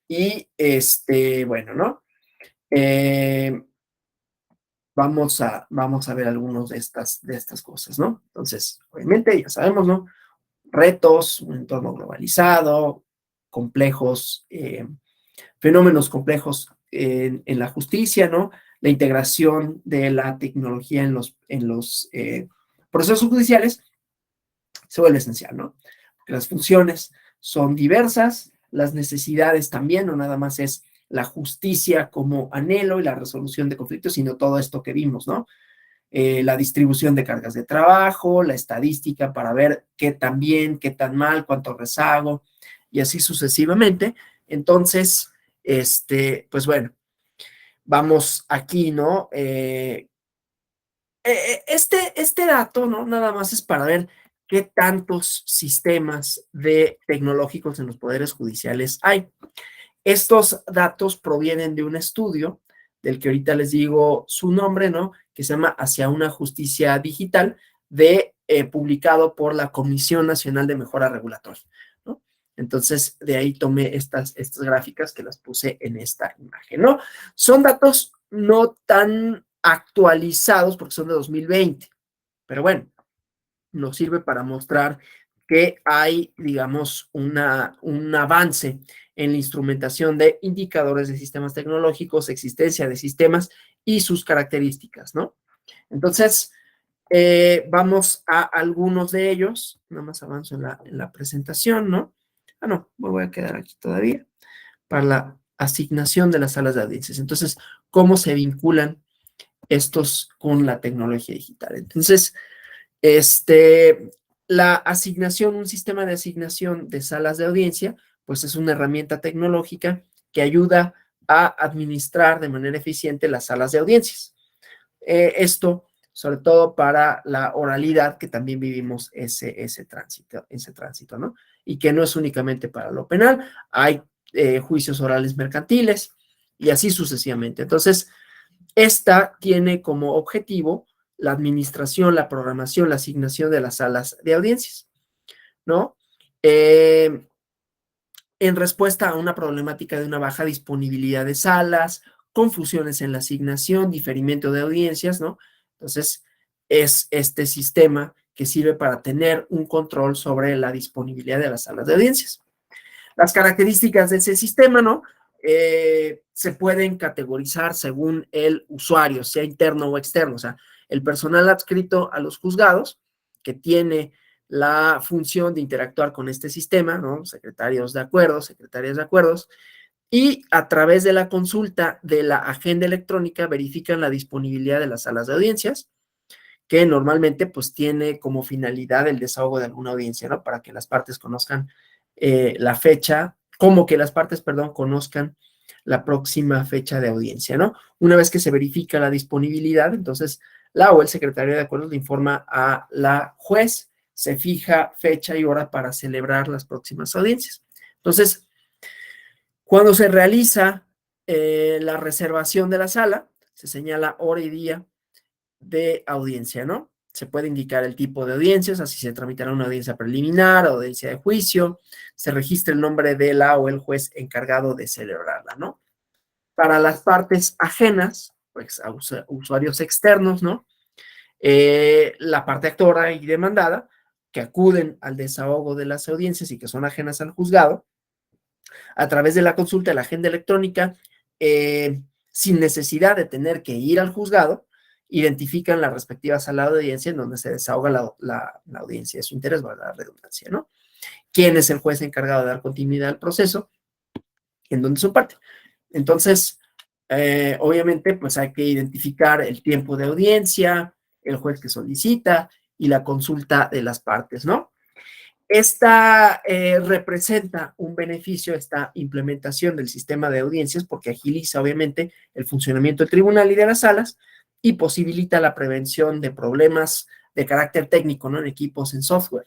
y, bueno, ¿no? Vamos a ver algunos de estas cosas, ¿no? Entonces, obviamente, ya sabemos, ¿no? Retos, un entorno globalizado, complejos, fenómenos complejos en la justicia, ¿no? La integración de la tecnología en los procesos judiciales se vuelve esencial, ¿no? Porque las funciones son diversas, las necesidades también, no nada más es la justicia como anhelo y la resolución de conflictos, sino todo esto que vimos, ¿no? La distribución de cargas de trabajo, la estadística para ver qué tan bien, qué tan mal, cuánto rezago, y así sucesivamente. Entonces, pues bueno, vamos aquí, ¿no? Este dato, ¿no? Nada más es para ver qué tantos sistemas tecnológicos en los poderes judiciales hay. Estos datos provienen de un estudio del que ahorita les digo su nombre, ¿no? Que se llama Hacia una justicia digital, publicado por la Comisión Nacional de Mejora Regulatoria, ¿no? Entonces, de ahí tomé estas gráficas que las puse en esta imagen, ¿no? Son datos no tan actualizados porque son de 2020, pero bueno, nos sirve para mostrar que hay, digamos, un avance en la instrumentación de indicadores de sistemas tecnológicos, existencia de sistemas y sus características, ¿no? Entonces, vamos a algunos de ellos. Nada más avanzo en la presentación, ¿no? No, me voy a quedar aquí todavía para la asignación de las salas de audiencias. Entonces, ¿cómo se vinculan estos con la tecnología digital? Entonces, la asignación, un sistema de asignación de salas de audiencia, pues es una herramienta tecnológica que ayuda a administrar de manera eficiente las salas de audiencias. Esto, sobre todo para la oralidad, que también vivimos ese tránsito, ¿no? Y que no es únicamente para lo penal, hay juicios orales mercantiles y así sucesivamente. Entonces, esta tiene como objetivo la administración, la programación, la asignación de las salas de audiencias, ¿no? En respuesta a una problemática de una baja disponibilidad de salas, confusiones en la asignación, diferimiento de audiencias, ¿no? Entonces, es este sistema que sirve para tener un control sobre la disponibilidad de las salas de audiencias. Las características de ese sistema, ¿no? Se pueden categorizar según el usuario, sea interno o externo. O sea, el personal adscrito a los juzgados, que tiene la función de interactuar con este sistema, ¿no? Secretarios de acuerdos, secretarias de acuerdos, y a través de la consulta de la agenda electrónica verifican la disponibilidad de las salas de audiencias, que normalmente pues tiene como finalidad el desahogo de alguna audiencia, ¿no? Para que las partes conozcan la fecha, como que las partes, perdón, conozcan la próxima fecha de audiencia, ¿no? Una vez que se verifica la disponibilidad, entonces la o el secretario de acuerdos le informa a la juez, se fija fecha y hora para celebrar las próximas audiencias. Entonces, cuando se realiza la reservación de la sala, se señala hora y día de audiencia, ¿no? Se puede indicar el tipo de audiencias, así se tramitará una audiencia preliminar, audiencia de juicio, se registra el nombre de la o el juez encargado de celebrarla, ¿no? Para las partes ajenas, pues a usuarios externos, ¿no? La parte actora y demandada, que acuden al desahogo de las audiencias y que son ajenas al juzgado, a través de la consulta de la agenda electrónica, sin necesidad de tener que ir al juzgado, identifican la respectiva sala de audiencia en donde se desahoga la audiencia de su interés, valga la redundancia, ¿no? ¿Quién es el juez encargado de dar continuidad al proceso? ¿En dónde son parte? Entonces, obviamente, pues hay que identificar el tiempo de audiencia, el juez que solicita y la consulta de las partes, ¿no? Esta representa un beneficio, esta implementación del sistema de audiencias, porque agiliza obviamente el funcionamiento del tribunal y de las salas y posibilita la prevención de problemas de carácter técnico, ¿no? En equipos, en software.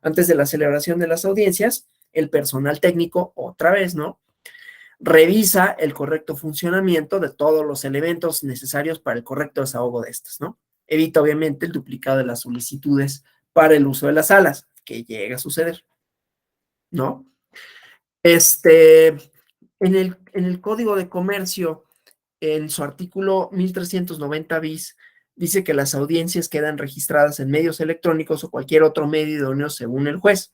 Antes de la celebración de las audiencias, el personal técnico, otra vez, ¿no? Revisa el correcto funcionamiento de todos los elementos necesarios para el correcto desahogo de estas, ¿no? Evita obviamente el duplicado de las solicitudes para el uso de las salas, que llega a suceder, ¿no? En el Código de Comercio, en su artículo 1390 bis, dice que las audiencias quedan registradas en medios electrónicos o cualquier otro medio idóneo según el juez,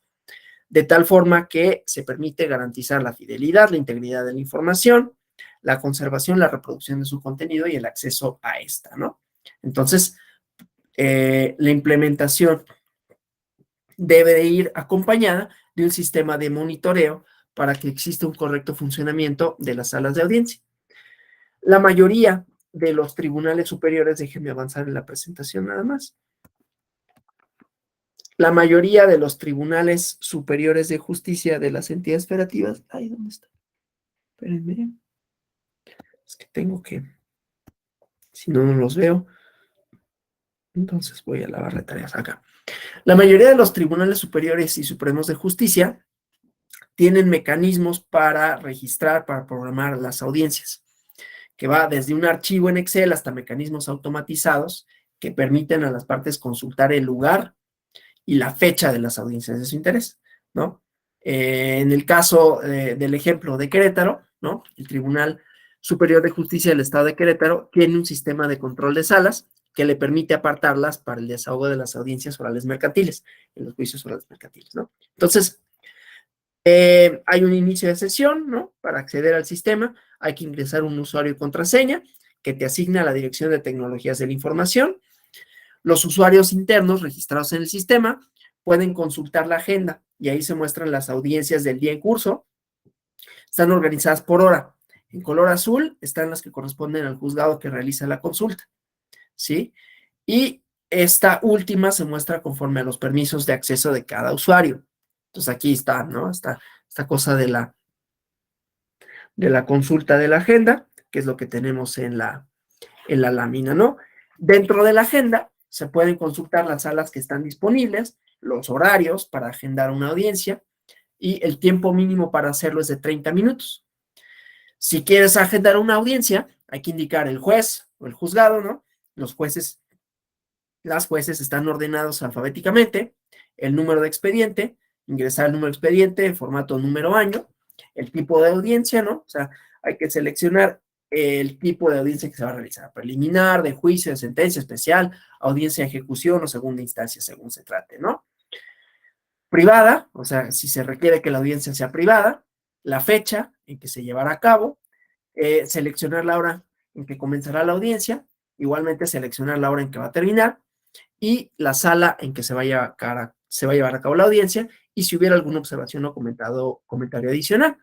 de tal forma que se permite garantizar la fidelidad, la integridad de la información, la conservación, la reproducción de su contenido y el acceso a esta, ¿no? Entonces, la implementación debe de ir acompañada de un sistema de monitoreo para que exista un correcto funcionamiento de las salas de audiencia. La mayoría de los tribunales superiores, déjenme avanzar en la presentación nada más, la mayoría de los tribunales superiores de justicia de las entidades federativas, ay, ¿dónde está? Espérenme, es que tengo que, si no, no los veo, entonces voy a la barra de tareas acá. La mayoría de los tribunales superiores y supremos de justicia tienen mecanismos para registrar, para programar las audiencias, que va desde un archivo en Excel hasta mecanismos automatizados que permiten a las partes consultar el lugar y la fecha de las audiencias de su interés, ¿no? En el caso del ejemplo de Querétaro, ¿no? El Tribunal Superior de Justicia del Estado de Querétaro tiene un sistema de control de salas que le permite apartarlas para el desahogo de las audiencias orales mercantiles, en los juicios orales mercantiles, ¿no? Entonces, hay un inicio de sesión, ¿no? Para acceder al sistema hay que ingresar un usuario y contraseña que te asigna la Dirección de Tecnologías de la Información. Los usuarios internos registrados en el sistema pueden consultar la agenda y ahí se muestran las audiencias del día en curso. Están organizadas por hora. En color azul están las que corresponden al juzgado que realiza la consulta, ¿sí? Y esta última se muestra conforme a los permisos de acceso de cada usuario. Entonces aquí está, ¿no? Esta cosa de la consulta de la agenda, que es lo que tenemos en la lámina, ¿no? Dentro de la agenda se pueden consultar las salas que están disponibles, los horarios para agendar una audiencia y el tiempo mínimo para hacerlo es de 30 minutos. Si quieres agendar una audiencia, hay que indicar el juez o el juzgado, ¿no? Las jueces están ordenados alfabéticamente, el número de expediente, ingresar el número de expediente en formato número año, el tipo de audiencia, ¿no? O sea, hay que seleccionar el tipo de audiencia que se va a realizar, preliminar, de juicio, de sentencia especial, audiencia de ejecución o segunda instancia, según se trate, ¿no? Privada, o sea, si se requiere que la audiencia sea privada, la fecha en que se llevará a cabo, seleccionar la hora en que comenzará la audiencia, igualmente seleccionar la hora en que va a terminar y la sala en que se va a llevar a cabo la audiencia y si hubiera alguna observación o comentario adicional.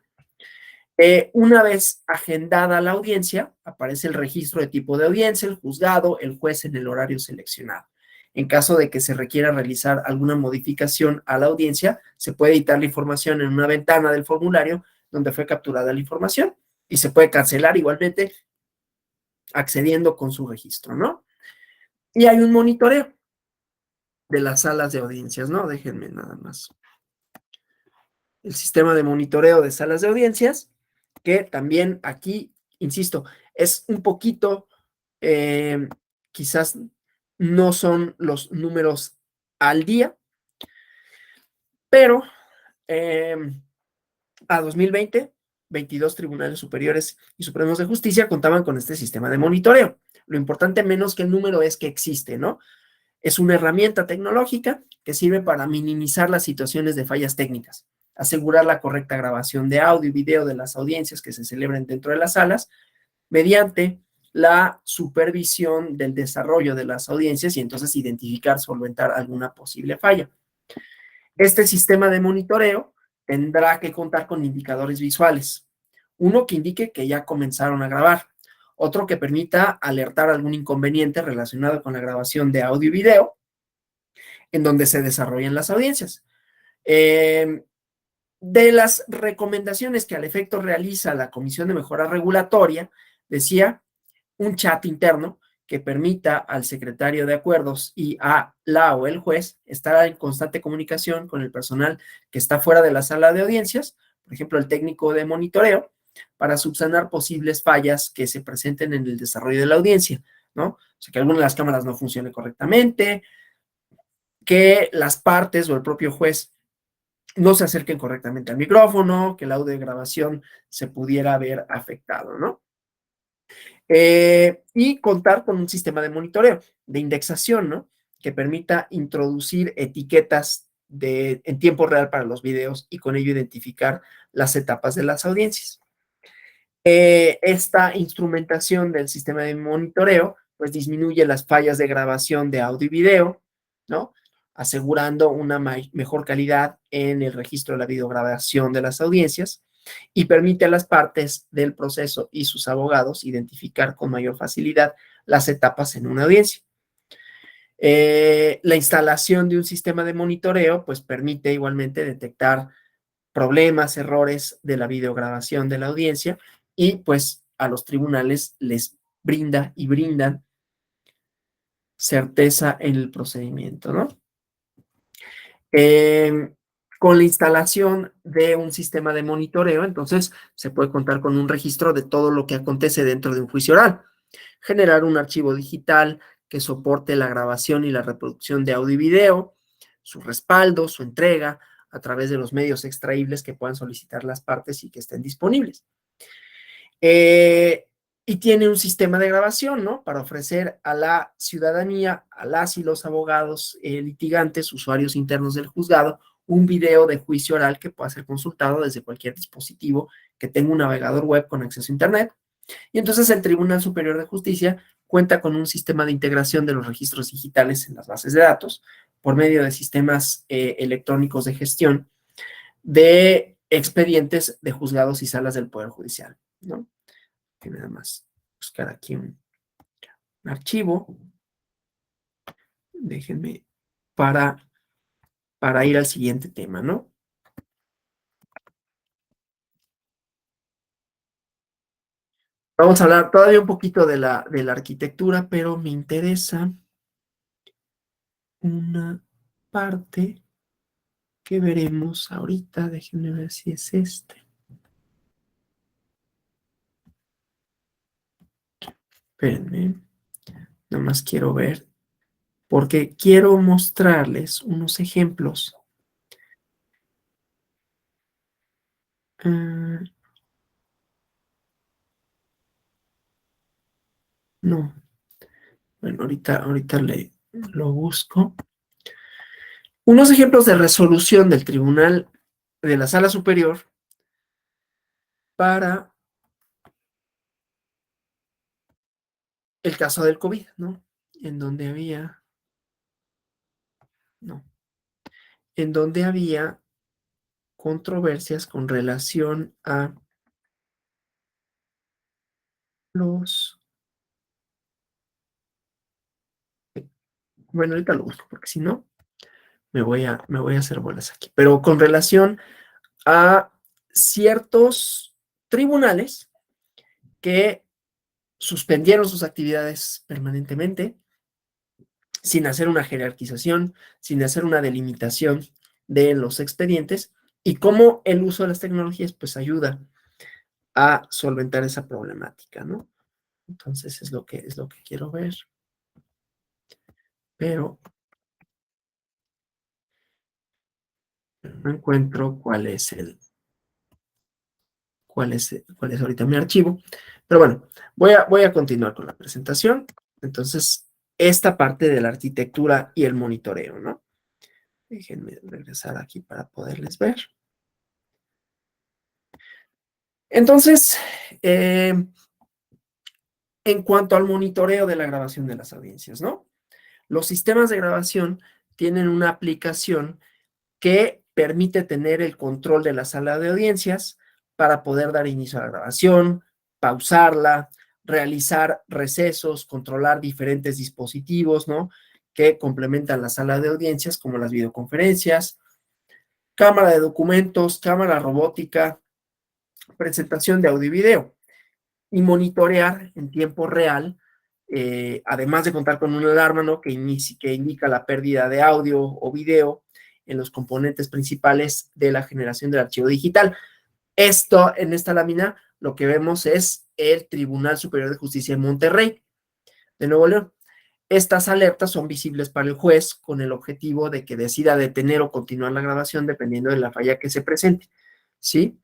Una vez agendada la audiencia, aparece el registro de tipo de audiencia, el juzgado, el juez en el horario seleccionado. En caso de que se requiera realizar alguna modificación a la audiencia, se puede editar la información en una ventana del formulario donde fue capturada la información y se puede cancelar igualmente accediendo con su registro, ¿no? Y hay un monitoreo de las salas de audiencias, ¿no? Déjenme nada más. El sistema de monitoreo de salas de audiencias, que también aquí, insisto, es un poquito, quizás no son los números al día, pero a 2020, 22 tribunales superiores y supremos de justicia contaban con este sistema de monitoreo. Lo importante menos que el número es que existe, ¿no? Es una herramienta tecnológica que sirve para minimizar las situaciones de fallas técnicas, asegurar la correcta grabación de audio y video de las audiencias que se celebren dentro de las salas, mediante la supervisión del desarrollo de las audiencias y entonces identificar, solventar alguna posible falla. Este sistema de monitoreo tendrá que contar con indicadores visuales. Uno que indique que ya comenzaron a grabar, otro que permita alertar algún inconveniente relacionado con la grabación de audio y video en donde se desarrollan las audiencias. De las recomendaciones que al efecto realiza la Comisión de Mejora Regulatoria, decía un chat interno que permita al secretario de acuerdos y a la o el juez estar en constante comunicación con el personal que está fuera de la sala de audiencias, por ejemplo, el técnico de monitoreo, para subsanar posibles fallas que se presenten en el desarrollo de la audiencia, ¿no? O sea, que alguna de las cámaras no funcione correctamente, que las partes o el propio juez no se acerquen correctamente al micrófono, que el audio de grabación se pudiera ver afectado, ¿no? Y contar con un sistema de monitoreo, de indexación, ¿no? Que permita introducir etiquetas en tiempo real para los videos y con ello identificar las etapas de las audiencias. Esta instrumentación del sistema de monitoreo pues disminuye las fallas de grabación de audio y video, ¿no? Asegurando una mejor calidad en el registro de la videograbación de las audiencias y permite a las partes del proceso y sus abogados identificar con mayor facilidad las etapas en una audiencia. La instalación de un sistema de monitoreo pues permite igualmente detectar problemas, errores de la videograbación de la audiencia y pues a los tribunales les brinda y brindan certeza en el procedimiento, ¿no? Con la instalación de un sistema de monitoreo, entonces se puede contar con un registro de todo lo que acontece dentro de un juicio oral, generar un archivo digital que soporte la grabación y la reproducción de audio y video, su respaldo, su entrega, a través de los medios extraíbles que puedan solicitar las partes y que estén disponibles. Y tiene un sistema de grabación, ¿no? Para ofrecer a la ciudadanía, a las y los abogados litigantes, usuarios internos del juzgado, un video de juicio oral que pueda ser consultado desde cualquier dispositivo que tenga un navegador web con acceso a Internet. Y entonces el Tribunal Superior de Justicia cuenta con un sistema de integración de los registros digitales en las bases de datos por medio de sistemas electrónicos de gestión de expedientes de juzgados y salas del Poder Judicial, ¿no? Que nada más buscar aquí un archivo. Déjenme para ir al siguiente tema, ¿no? Vamos a hablar todavía un poquito de la arquitectura, pero me interesa una parte que veremos ahorita. Déjenme ver si es este. Espérenme. Nada más quiero ver, porque quiero mostrarles unos ejemplos. No. Bueno, ahorita lo busco. Unos ejemplos de resolución del Tribunal de la Sala Superior para el caso del COVID, ¿no? En donde había, no, en donde había controversias con relación a los, bueno, ahorita lo busco, porque si no, me voy a hacer bolas aquí, pero con relación a ciertos tribunales que suspendieron sus actividades permanentemente, sin hacer una jerarquización, sin hacer una delimitación de los expedientes, y cómo el uso de las tecnologías pues ayuda a solventar esa problemática, ¿no? Entonces es lo que quiero ver, pero no encuentro cuál es ahorita mi archivo. Pero bueno, voy a continuar con la presentación. Entonces, esta parte de la arquitectura y el monitoreo, ¿no? Déjenme regresar aquí para poderles ver. Entonces, en cuanto al monitoreo de la grabación de las audiencias, ¿no? Los sistemas de grabación tienen una aplicación que permite tener el control de la sala de audiencias para poder dar inicio a la grabación, pausarla, realizar recesos, controlar diferentes dispositivos, ¿no? Que complementan la sala de audiencias, como las videoconferencias, cámara de documentos, cámara robótica, presentación de audio y video, y monitorear en tiempo real, además de contar con una alarma, ¿no? que indica la pérdida de audio o video en los componentes principales de la generación del archivo digital. Esto, en esta lámina, lo que vemos es el Tribunal Superior de Justicia de Monterrey, de Nuevo León. Estas alertas son visibles para el juez con el objetivo de que decida detener o continuar la grabación dependiendo de la falla que se presente, ¿sí?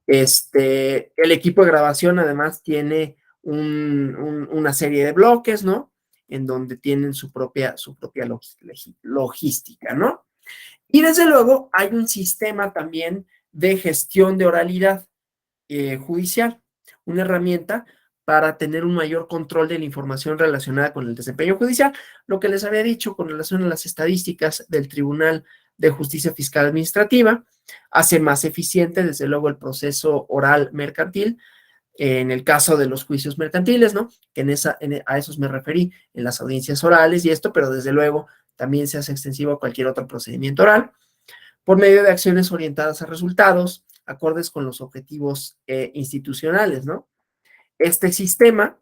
El equipo de grabación además tiene una serie de bloques, ¿no? En donde tienen su propia logística, ¿no? Y desde luego hay un sistema también de gestión de oralidad judicial, una herramienta para tener un mayor control de la información relacionada con el desempeño judicial, lo que les había dicho con relación a las estadísticas del Tribunal de Justicia Fiscal Administrativa, hace más eficiente, desde luego, el proceso oral mercantil, en el caso de los juicios mercantiles, ¿no? Que a esos me referí, en las audiencias orales y esto, pero desde luego también se hace extensivo a cualquier otro procedimiento oral, por medio de acciones orientadas a resultados, acordes con los objetivos institucionales, ¿no? Este sistema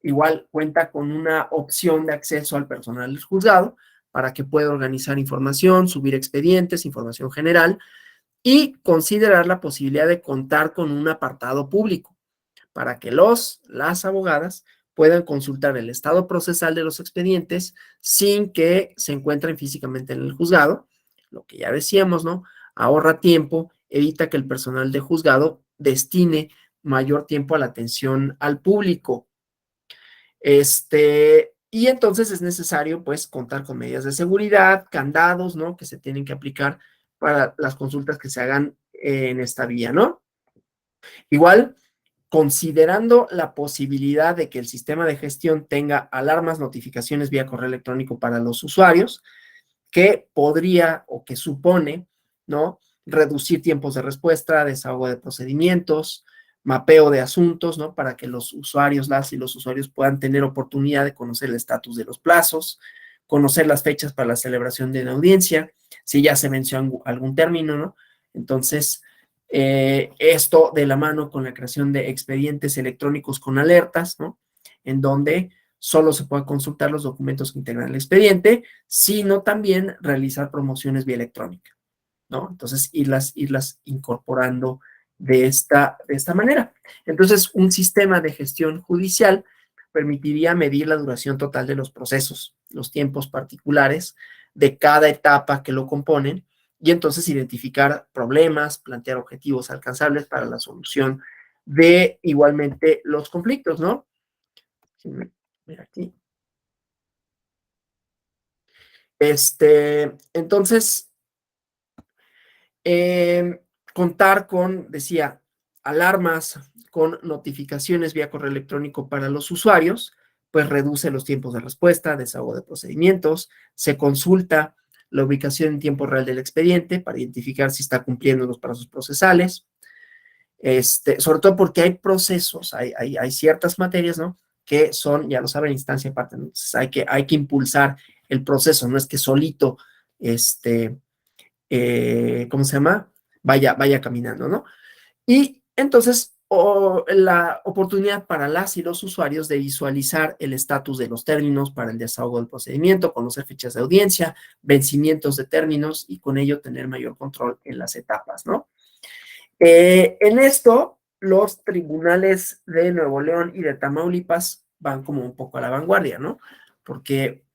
igual cuenta con una opción de acceso al personal del juzgado para que pueda organizar información, subir expedientes, información general y considerar la posibilidad de contar con un apartado público para que las abogadas puedan consultar el estado procesal de los expedientes sin que se encuentren físicamente en el juzgado, lo que ya decíamos, ¿no? Ahorra tiempo, evita que el personal de juzgado destine mayor tiempo a la atención al público. Y entonces es necesario, pues, contar con medidas de seguridad, candados, ¿no? Que se tienen que aplicar para las consultas que se hagan en esta vía, ¿no? Igual, considerando la posibilidad de que el sistema de gestión tenga alarmas, notificaciones vía correo electrónico para los usuarios, que podría o que supone, ¿no? Reducir tiempos de respuesta, desahogo de procedimientos, mapeo de asuntos, ¿no? Para que los usuarios, las y los usuarios puedan tener oportunidad de conocer el estatus de los plazos, conocer las fechas para la celebración de la audiencia, si ya se mencionó algún término, ¿no? Entonces, esto de la mano con la creación de expedientes electrónicos con alertas, ¿no? En donde solo se pueden consultar los documentos que integran el expediente, sino también realizar promociones vía electrónica, ¿no? Entonces, irlas incorporando de esta manera. Entonces, un sistema de gestión judicial permitiría medir la duración total de los procesos, los tiempos particulares de cada etapa que lo componen, y entonces identificar problemas, plantear objetivos alcanzables para la solución de igualmente los conflictos, ¿no? Mira aquí. Entonces, contar con, decía, alarmas, con notificaciones vía correo electrónico para los usuarios, pues reduce los tiempos de respuesta, desahogo de procedimientos, se consulta la ubicación en tiempo real del expediente para identificar si está cumpliendo los plazos procesales, sobre todo porque hay procesos, hay ciertas materias, ¿no? Que son, ya lo saben, instancia aparte, ¿no? Entonces hay que impulsar el proceso, no es que solito, ¿cómo se llama? Vaya caminando, ¿no? Y entonces o la oportunidad para las y los usuarios de visualizar el estatus de los términos para el desahogo del procedimiento, conocer fechas de audiencia, vencimientos de términos y con ello tener mayor control en las etapas, ¿no? En esto, los tribunales de Nuevo León y de Tamaulipas van como un poco a la vanguardia, ¿no? Porque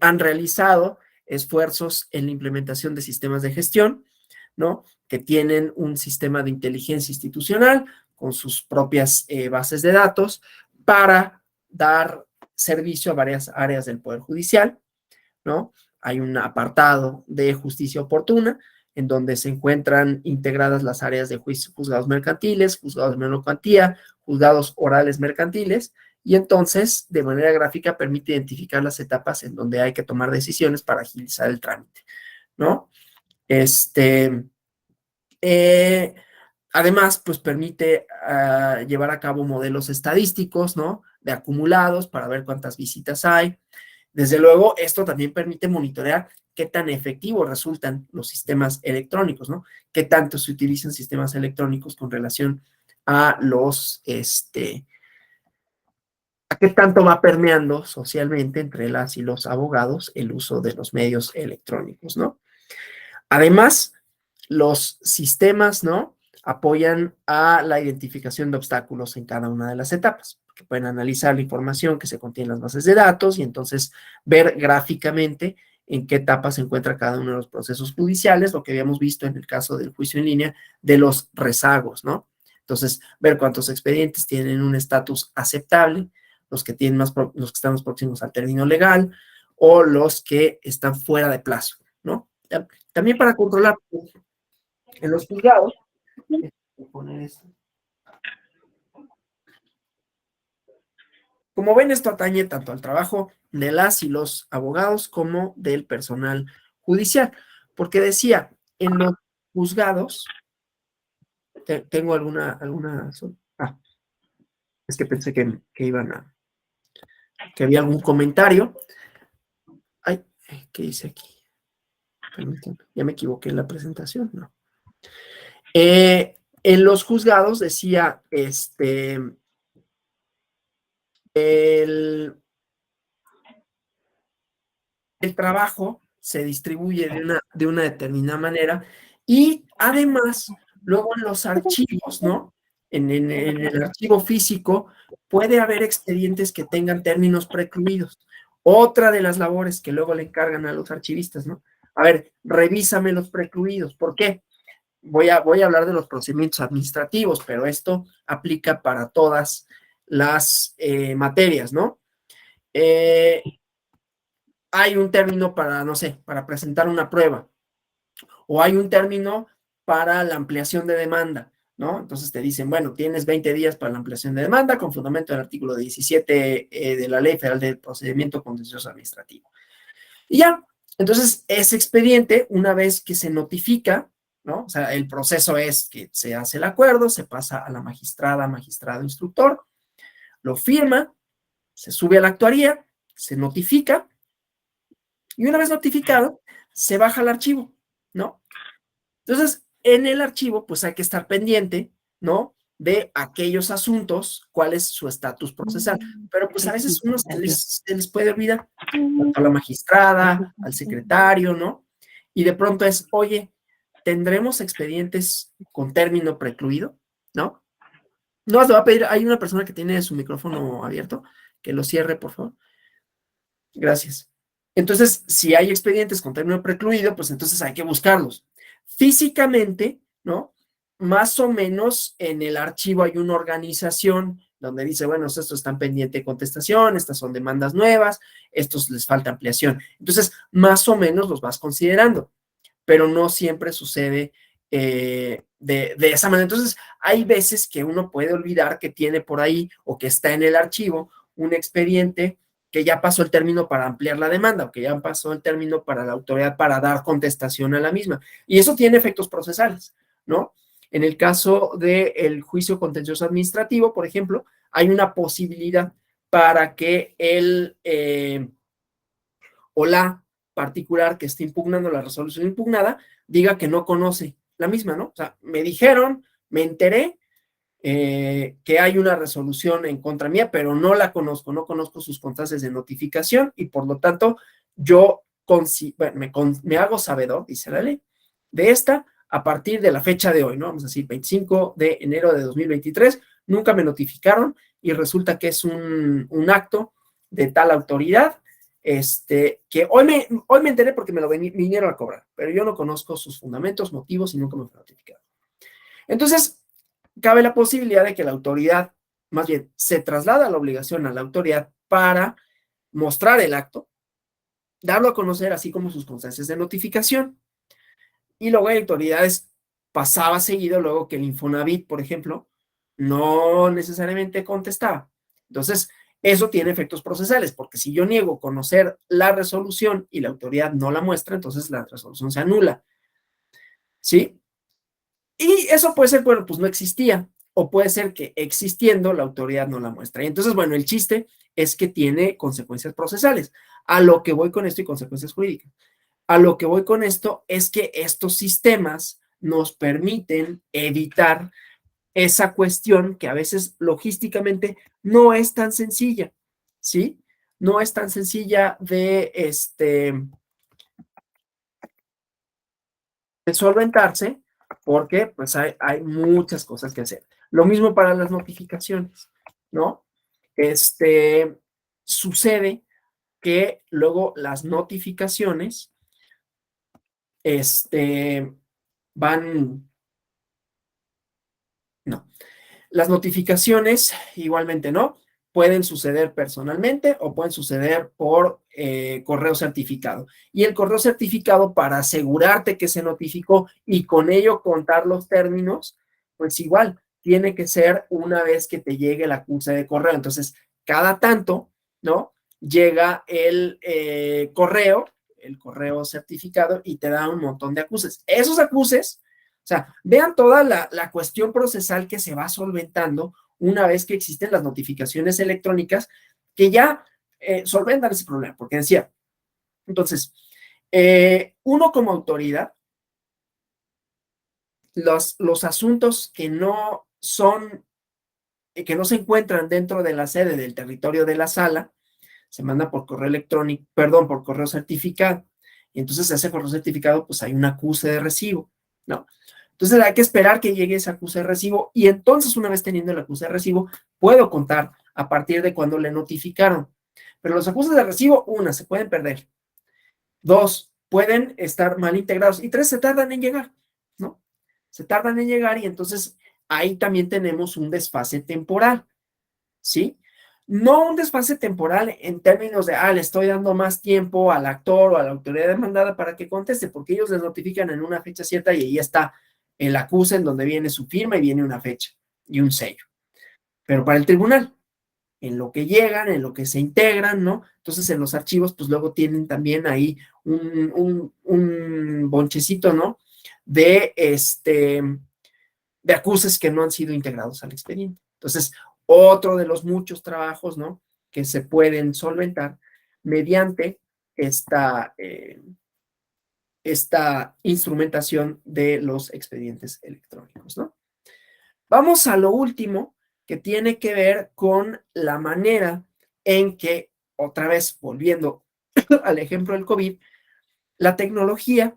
han realizado esfuerzos en la implementación de sistemas de gestión, ¿no? Que tienen un sistema de inteligencia institucional con sus propias bases de datos para dar servicio a varias áreas del Poder Judicial, ¿no? Hay un apartado de justicia oportuna en donde se encuentran integradas las áreas de juzgados mercantiles, juzgados de menor cuantía, juzgados orales mercantiles, y entonces, de manera gráfica, permite identificar las etapas en donde hay que tomar decisiones para agilizar el trámite, ¿no? Eh, Además, pues permite llevar a cabo modelos estadísticos, ¿no? De acumulados para ver cuántas visitas hay. Desde luego, esto también permite monitorear qué tan efectivos resultan los sistemas electrónicos, ¿no? Qué tanto se utilizan sistemas electrónicos con relación a a qué tanto va permeando socialmente entre las y los abogados el uso de los medios electrónicos, ¿no? Además, los sistemas, ¿no? Apoyan a la identificación de obstáculos en cada una de las etapas, que pueden analizar la información que se contiene en las bases de datos y entonces ver gráficamente en qué etapa se encuentra cada uno de los procesos judiciales, lo que habíamos visto en el caso del juicio en línea, de los rezagos, ¿no? Entonces, ver cuántos expedientes tienen un estatus aceptable, los que tienen los que están más próximos al término legal o los que están fuera de plazo, ¿no? También para controlar en los juzgados, poner esto. Como ven, esto atañe tanto al trabajo de las y los abogados como del personal judicial, porque decía, en los juzgados, tengo ah, es que pensé que iban que había algún comentario. Ay, ¿qué dice aquí? Permítanme, ya me equivoqué en la presentación, ¿no? En los juzgados decía, el trabajo se distribuye de una determinada manera y además, luego en los archivos, ¿no? En el archivo físico puede haber expedientes que tengan términos precluidos. Otra de las labores que luego le encargan a los archivistas, ¿no? A ver, revísame los precluidos. ¿Por qué? Voy a hablar de los procedimientos administrativos, pero esto aplica para todas las materias, ¿no? Hay un término para, no sé, para presentar una prueba, o hay un término para la ampliación de demanda, ¿no? Entonces te dicen, bueno, tienes 20 días para la ampliación de demanda con fundamento del artículo 17 de la Ley Federal del Procedimiento Contencioso Administrativo. Y ya, entonces ese expediente, una vez que se notifica, ¿no? O sea, el proceso es que se hace el acuerdo, se pasa a la magistrada, magistrado, instructor, lo firma, se sube a la actuaría, se notifica, y una vez notificado, se baja el archivo, ¿no? Entonces, en el archivo, pues hay que estar pendiente, ¿no? De aquellos asuntos, cuál es su estatus procesal. Pero pues a veces uno se les puede olvidar, tanto a la magistrada, al secretario, ¿no? Y de pronto es, oye, ¿tendremos expedientes con término precluido? ¿No? No, te va a pedir, hay una persona que tiene su micrófono abierto, que lo cierre, por favor. Gracias. Entonces, si hay expedientes con término precluido, pues entonces hay que buscarlos. Físicamente, ¿no? Más o menos en el archivo hay una organización donde dice, bueno, estos están pendiente de contestación, estas son demandas nuevas, estos les falta ampliación. Entonces, más o menos los vas considerando, pero no siempre sucede de esa manera. Entonces, hay veces que uno puede olvidar que tiene por ahí o que está en el archivo un expediente que ya pasó el término para ampliar la demanda o que ya pasó el término para la autoridad para dar contestación a la misma. Y eso tiene efectos procesales, ¿no? En el caso del juicio contencioso administrativo, por ejemplo, hay una posibilidad para que el o la particular que esté impugnando la resolución impugnada diga que no conoce la misma, ¿no? O sea, me dijeron, me enteré, que hay una resolución en contra mía, pero no la conozco, no conozco sus constancias de notificación y por lo tanto yo me hago sabedor, dice la ley, de esta a partir de la fecha de hoy, ¿no? Vamos a decir, 25 de enero de 2023, nunca me notificaron y resulta que es un acto de tal autoridad, que hoy me enteré porque me lo vinieron a cobrar, pero yo no conozco sus fundamentos, motivos y nunca me fue notificado. Entonces, cabe la posibilidad de que la autoridad, más bien, se traslada la obligación a la autoridad para mostrar el acto, darlo a conocer, así como sus constancias de notificación. Y luego hay autoridades, pasaba seguido luego que el Infonavit, por ejemplo, no necesariamente contestaba. Entonces, eso tiene efectos procesales, porque si yo niego conocer la resolución y la autoridad no la muestra, entonces la resolución se anula. ¿Sí? Y eso puede ser, bueno, pues no existía, o puede ser que existiendo la autoridad no la muestra. Y entonces, bueno, el chiste es que tiene consecuencias procesales. A lo que voy con esto y consecuencias jurídicas. A lo que voy con esto es que estos sistemas nos permiten evitar esa cuestión que a veces logísticamente no es tan sencilla, ¿sí? No es tan sencilla de solventarse porque pues hay muchas cosas que hacer. Lo mismo para las notificaciones, ¿no? Sucede que luego las notificaciones, van, no, las notificaciones igualmente no, pueden suceder personalmente o pueden suceder por correo certificado. Y el correo certificado, para asegurarte que se notificó y con ello contar los términos, pues igual, tiene que ser una vez que te llegue el acuse de correo. Entonces, cada tanto, ¿no? Llega el correo certificado y te da un montón de acuses. Esos acuses, o sea, vean toda la cuestión procesal que se va solventando una vez que existen las notificaciones electrónicas que ya solventan ese problema, porque decía, entonces, uno como autoridad, los asuntos que no son, que no se encuentran dentro de la sede del territorio de la sala, se manda por correo electrónico, perdón, por correo certificado. Y entonces ese correo certificado, pues hay un acuse de recibo, ¿no? Entonces hay que esperar que llegue ese acuse de recibo y entonces una vez teniendo el acuse de recibo, puedo contar a partir de cuando le notificaron. Pero los acuses de recibo, una, se pueden perder. Dos, pueden estar mal integrados. Y tres, se tardan en llegar, ¿no? Se tardan en llegar y entonces ahí también tenemos un desfase temporal, ¿sí? No un desfase temporal en términos de, le estoy dando más tiempo al actor o a la autoridad demandada para que conteste, porque ellos les notifican en una fecha cierta y ahí está el acuse en donde viene su firma y viene una fecha y un sello. Pero para el tribunal, en lo que llegan, en lo que se integran, ¿no? Entonces en los archivos, pues luego tienen también ahí un bonchecito, ¿no? De de acuses que no han sido integrados al expediente. Entonces, otro de los muchos trabajos, ¿no? Que se pueden solventar mediante esta instrumentación de los expedientes electrónicos, ¿no? Vamos a lo último, que tiene que ver con la manera en que, otra vez volviendo al ejemplo del COVID, la tecnología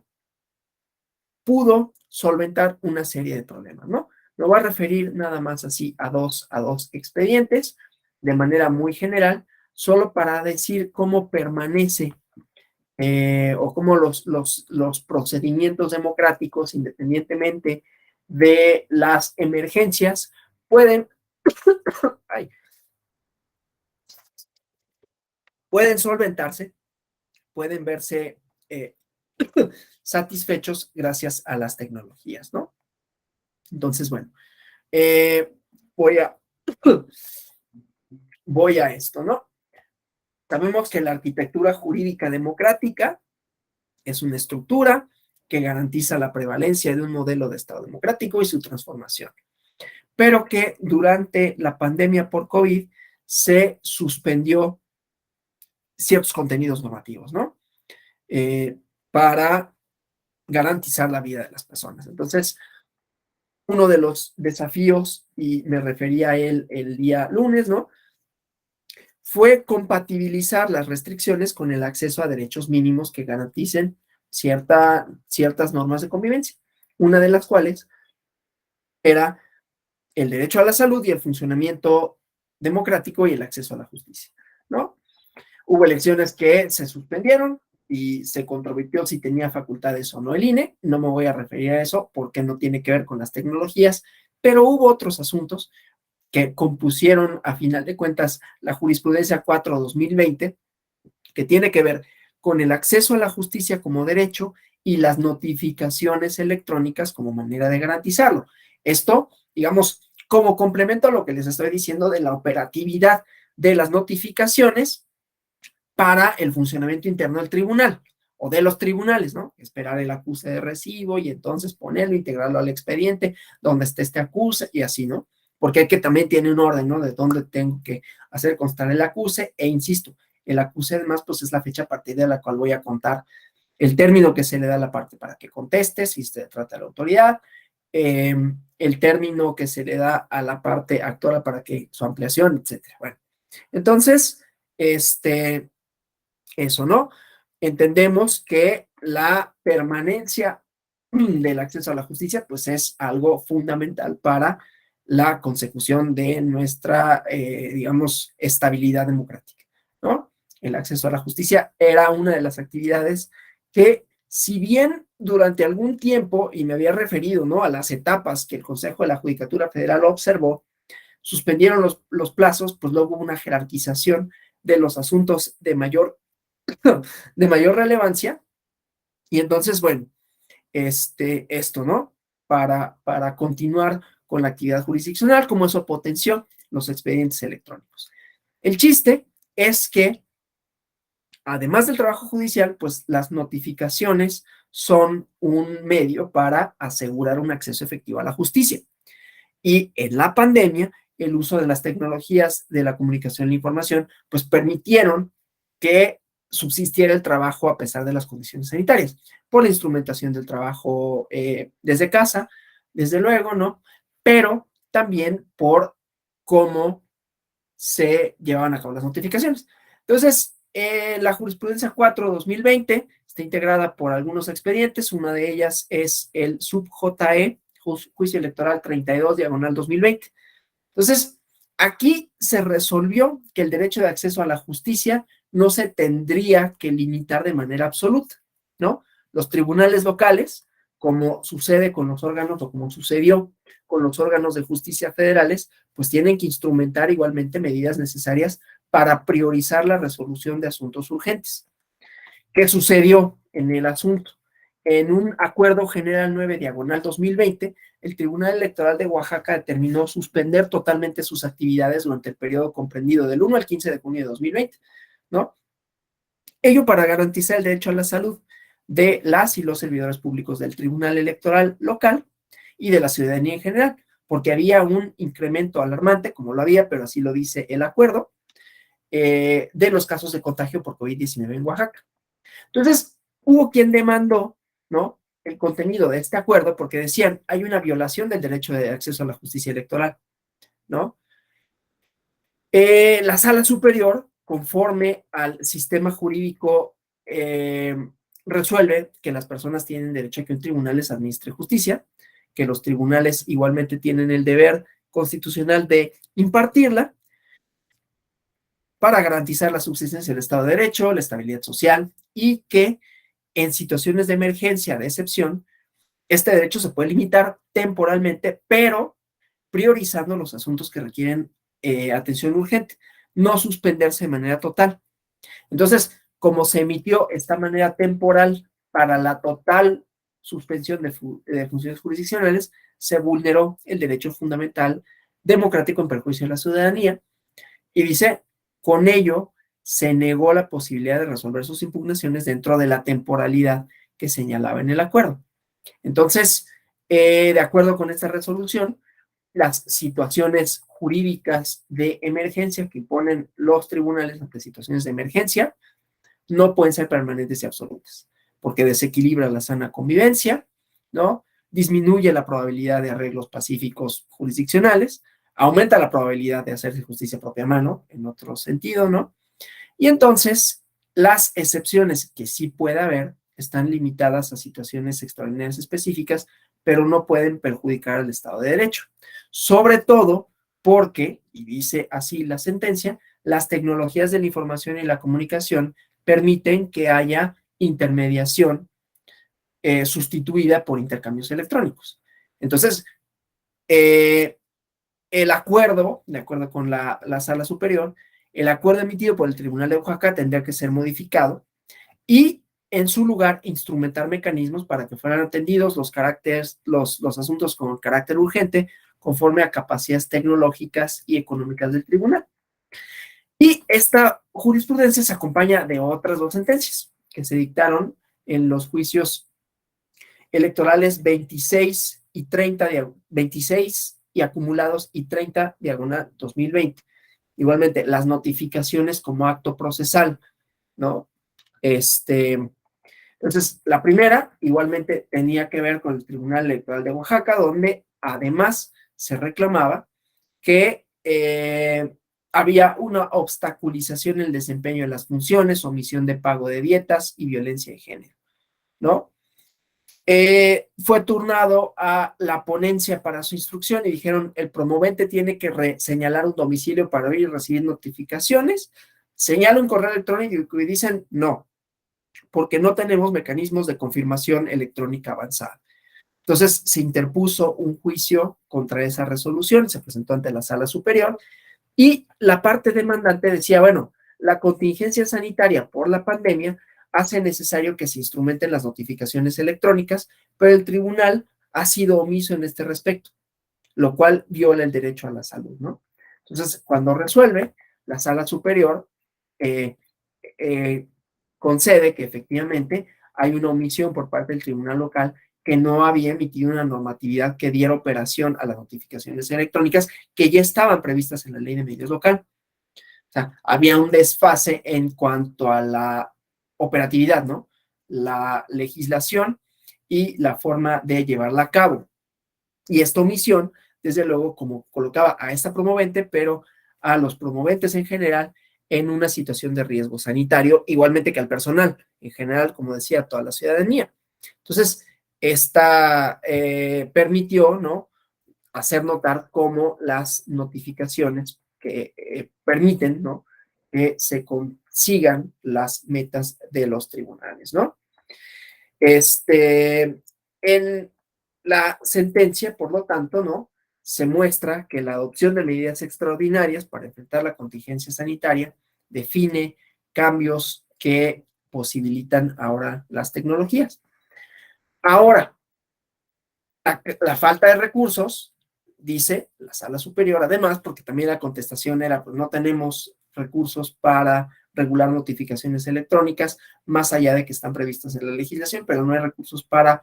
pudo solventar una serie de problemas, ¿no? Me voy a referir nada más así a dos expedientes de manera muy general, solo para decir cómo permanece o cómo los procedimientos democráticos, independientemente de las emergencias, pueden, ay, pueden solventarse, pueden verse satisfechos gracias a las tecnologías, ¿no? Entonces, bueno, eh, voy a voy a esto, ¿no? Sabemos que la arquitectura jurídica democrática es una estructura que garantiza la prevalencia de un modelo de Estado democrático y su transformación, pero que durante la pandemia por COVID se suspendió ciertos contenidos normativos, ¿no? Para garantizar la vida de las personas. Entonces, uno de los desafíos, y me refería a él el día lunes, ¿no? Fue compatibilizar las restricciones con el acceso a derechos mínimos que garanticen ciertas normas de convivencia, una de las cuales era el derecho a la salud y el funcionamiento democrático y el acceso a la justicia, ¿no? Hubo elecciones que se suspendieron y se controvirtió si tenía facultades o no el INE. No me voy a referir a eso porque no tiene que ver con las tecnologías, pero hubo otros asuntos que compusieron, a final de cuentas, la jurisprudencia 4/2020, que tiene que ver con el acceso a la justicia como derecho y las notificaciones electrónicas como manera de garantizarlo. Esto, digamos, como complemento a lo que les estoy diciendo de la operatividad de las notificaciones para el funcionamiento interno del tribunal o de los tribunales, ¿no? Esperar el acuse de recibo y entonces ponerlo, integrarlo al expediente donde esté este acuse y así, ¿no? Porque hay que también tiene un orden, ¿no? De dónde tengo que hacer constar el acuse e insisto, el acuse además pues es la fecha a partir de la cual voy a contar el término que se le da a la parte para que conteste, si se trata de la autoridad, el término que se le da a la parte actora para que su ampliación, etcétera. Bueno, entonces, eso, ¿no? Entendemos que la permanencia del acceso a la justicia, pues es algo fundamental para la consecución de nuestra, digamos, estabilidad democrática, ¿no? El acceso a la justicia era una de las actividades que, si bien durante algún tiempo, y me había referido, ¿no? A las etapas que el Consejo de la Judicatura Federal observó, suspendieron los plazos, pues luego hubo una jerarquización de los asuntos de mayor relevancia, y entonces, bueno, esto, ¿no? Para continuar con la actividad jurisdiccional, como eso potenció los expedientes electrónicos. El chiste es que, además del trabajo judicial, pues las notificaciones son un medio para asegurar un acceso efectivo a la justicia. Y en la pandemia, el uso de las tecnologías de la comunicación y la información, pues permitieron que subsistiera el trabajo a pesar de las condiciones sanitarias, por la instrumentación del trabajo desde casa, desde luego, ¿no? Pero también por cómo se llevaban a cabo las notificaciones. Entonces, la jurisprudencia 4/2020 está integrada por algunos expedientes, una de ellas es el sub-JE, Juicio Electoral 32/2020. Entonces, aquí se resolvió que el derecho de acceso a la justicia no se tendría que limitar de manera absoluta, ¿no? Los tribunales locales, como sucede con los órganos o como sucedió con los órganos de justicia federales, pues tienen que instrumentar igualmente medidas necesarias para priorizar la resolución de asuntos urgentes. ¿Qué sucedió en el asunto? En un acuerdo general 9/2020, el Tribunal Electoral de Oaxaca determinó suspender totalmente sus actividades durante el periodo comprendido del 1 al 15 de junio de 2020, ¿no? Ello para garantizar el derecho a la salud de las y los servidores públicos del Tribunal Electoral local y de la ciudadanía en general, porque había un incremento alarmante, como lo había, pero así lo dice el acuerdo, de los casos de contagio por COVID-19 en Oaxaca. Entonces, hubo quien demandó, ¿no? El contenido de este acuerdo porque decían, hay una violación del derecho de acceso a la justicia electoral, ¿no? La sala superior, conforme al sistema jurídico, resuelve que las personas tienen derecho a que un tribunal les administre justicia, que los tribunales igualmente tienen el deber constitucional de impartirla para garantizar la subsistencia del Estado de Derecho, la estabilidad social y que en situaciones de emergencia, de excepción, este derecho se puede limitar temporalmente, pero priorizando los asuntos que requieren atención urgente, no suspenderse de manera total. Entonces, como se emitió esta manera temporal para la total suspensión de funciones jurisdiccionales, se vulneró el derecho fundamental democrático en perjuicio de la ciudadanía y dice, con ello se negó la posibilidad de resolver sus impugnaciones dentro de la temporalidad que señalaba en el acuerdo. Entonces, de acuerdo con esta resolución, las situaciones jurídicas de emergencia que imponen los tribunales ante situaciones de emergencia no pueden ser permanentes y absolutas, porque desequilibra la sana convivencia, ¿no? disminuye la probabilidad de arreglos pacíficos jurisdiccionales, aumenta la probabilidad de hacerse justicia propia mano, en otro sentido, ¿no? Y entonces, las excepciones que sí puede haber están limitadas a situaciones extraordinarias específicas, pero no pueden perjudicar al Estado de Derecho. Sobre todo porque, y dice así la sentencia, las tecnologías de la información y la comunicación permiten que haya intermediación sustituida por intercambios electrónicos. Entonces, el acuerdo, de acuerdo con la sala superior, el acuerdo emitido por el Tribunal de Oaxaca tendría que ser modificado y en su lugar instrumentar mecanismos para que fueran atendidos los asuntos con carácter urgente conforme a capacidades tecnológicas y económicas del tribunal. Y esta jurisprudencia se acompaña de otras dos sentencias que se dictaron en los juicios electorales 26 y 30, 26 y acumulados y 30 diagonal 2020. Igualmente, las notificaciones como acto procesal, ¿no? Entonces, la primera igualmente tenía que ver con el Tribunal Electoral de Oaxaca, donde además se reclamaba que había una obstaculización en el desempeño de las funciones, omisión de pago de dietas y violencia de género, ¿no? Fue turnado a la ponencia para su instrucción y dijeron, el promovente tiene que señalar un domicilio para ir y recibir notificaciones, señala un correo electrónico y dicen, no, porque no tenemos mecanismos de confirmación electrónica avanzada. Entonces se interpuso un juicio contra esa resolución, se presentó ante la sala superior y la parte demandante decía, bueno, la contingencia sanitaria por la pandemia hace necesario que se instrumenten las notificaciones electrónicas, pero el tribunal ha sido omiso en este respecto, lo cual viola el derecho a la salud, ¿no? Entonces, cuando resuelve, la sala superior eh, eh, concede que efectivamente hay una omisión por parte del tribunal local que no había emitido una normatividad que diera operación a las notificaciones electrónicas que ya estaban previstas en la ley de medios local. O sea, había un desfase en cuanto a la operatividad, ¿no? La legislación y la forma de llevarla a cabo. Y esta omisión, desde luego, como colocaba a esta promovente, pero a los promoventes en general en una situación de riesgo sanitario, igualmente que al personal, en general, como decía, toda la ciudadanía. Entonces, esta permitió, ¿no?, hacer notar cómo las notificaciones que permiten, ¿no?, que se consigan las metas de los tribunales, ¿no? En la sentencia, por lo tanto, ¿no?, se muestra que la adopción de medidas extraordinarias para enfrentar la contingencia sanitaria define cambios que posibilitan ahora las tecnologías. Ahora, la falta de recursos, dice la sala superior, además, porque también la contestación era, pues no tenemos recursos para regular notificaciones electrónicas, más allá de que están previstas en la legislación, pero no hay recursos para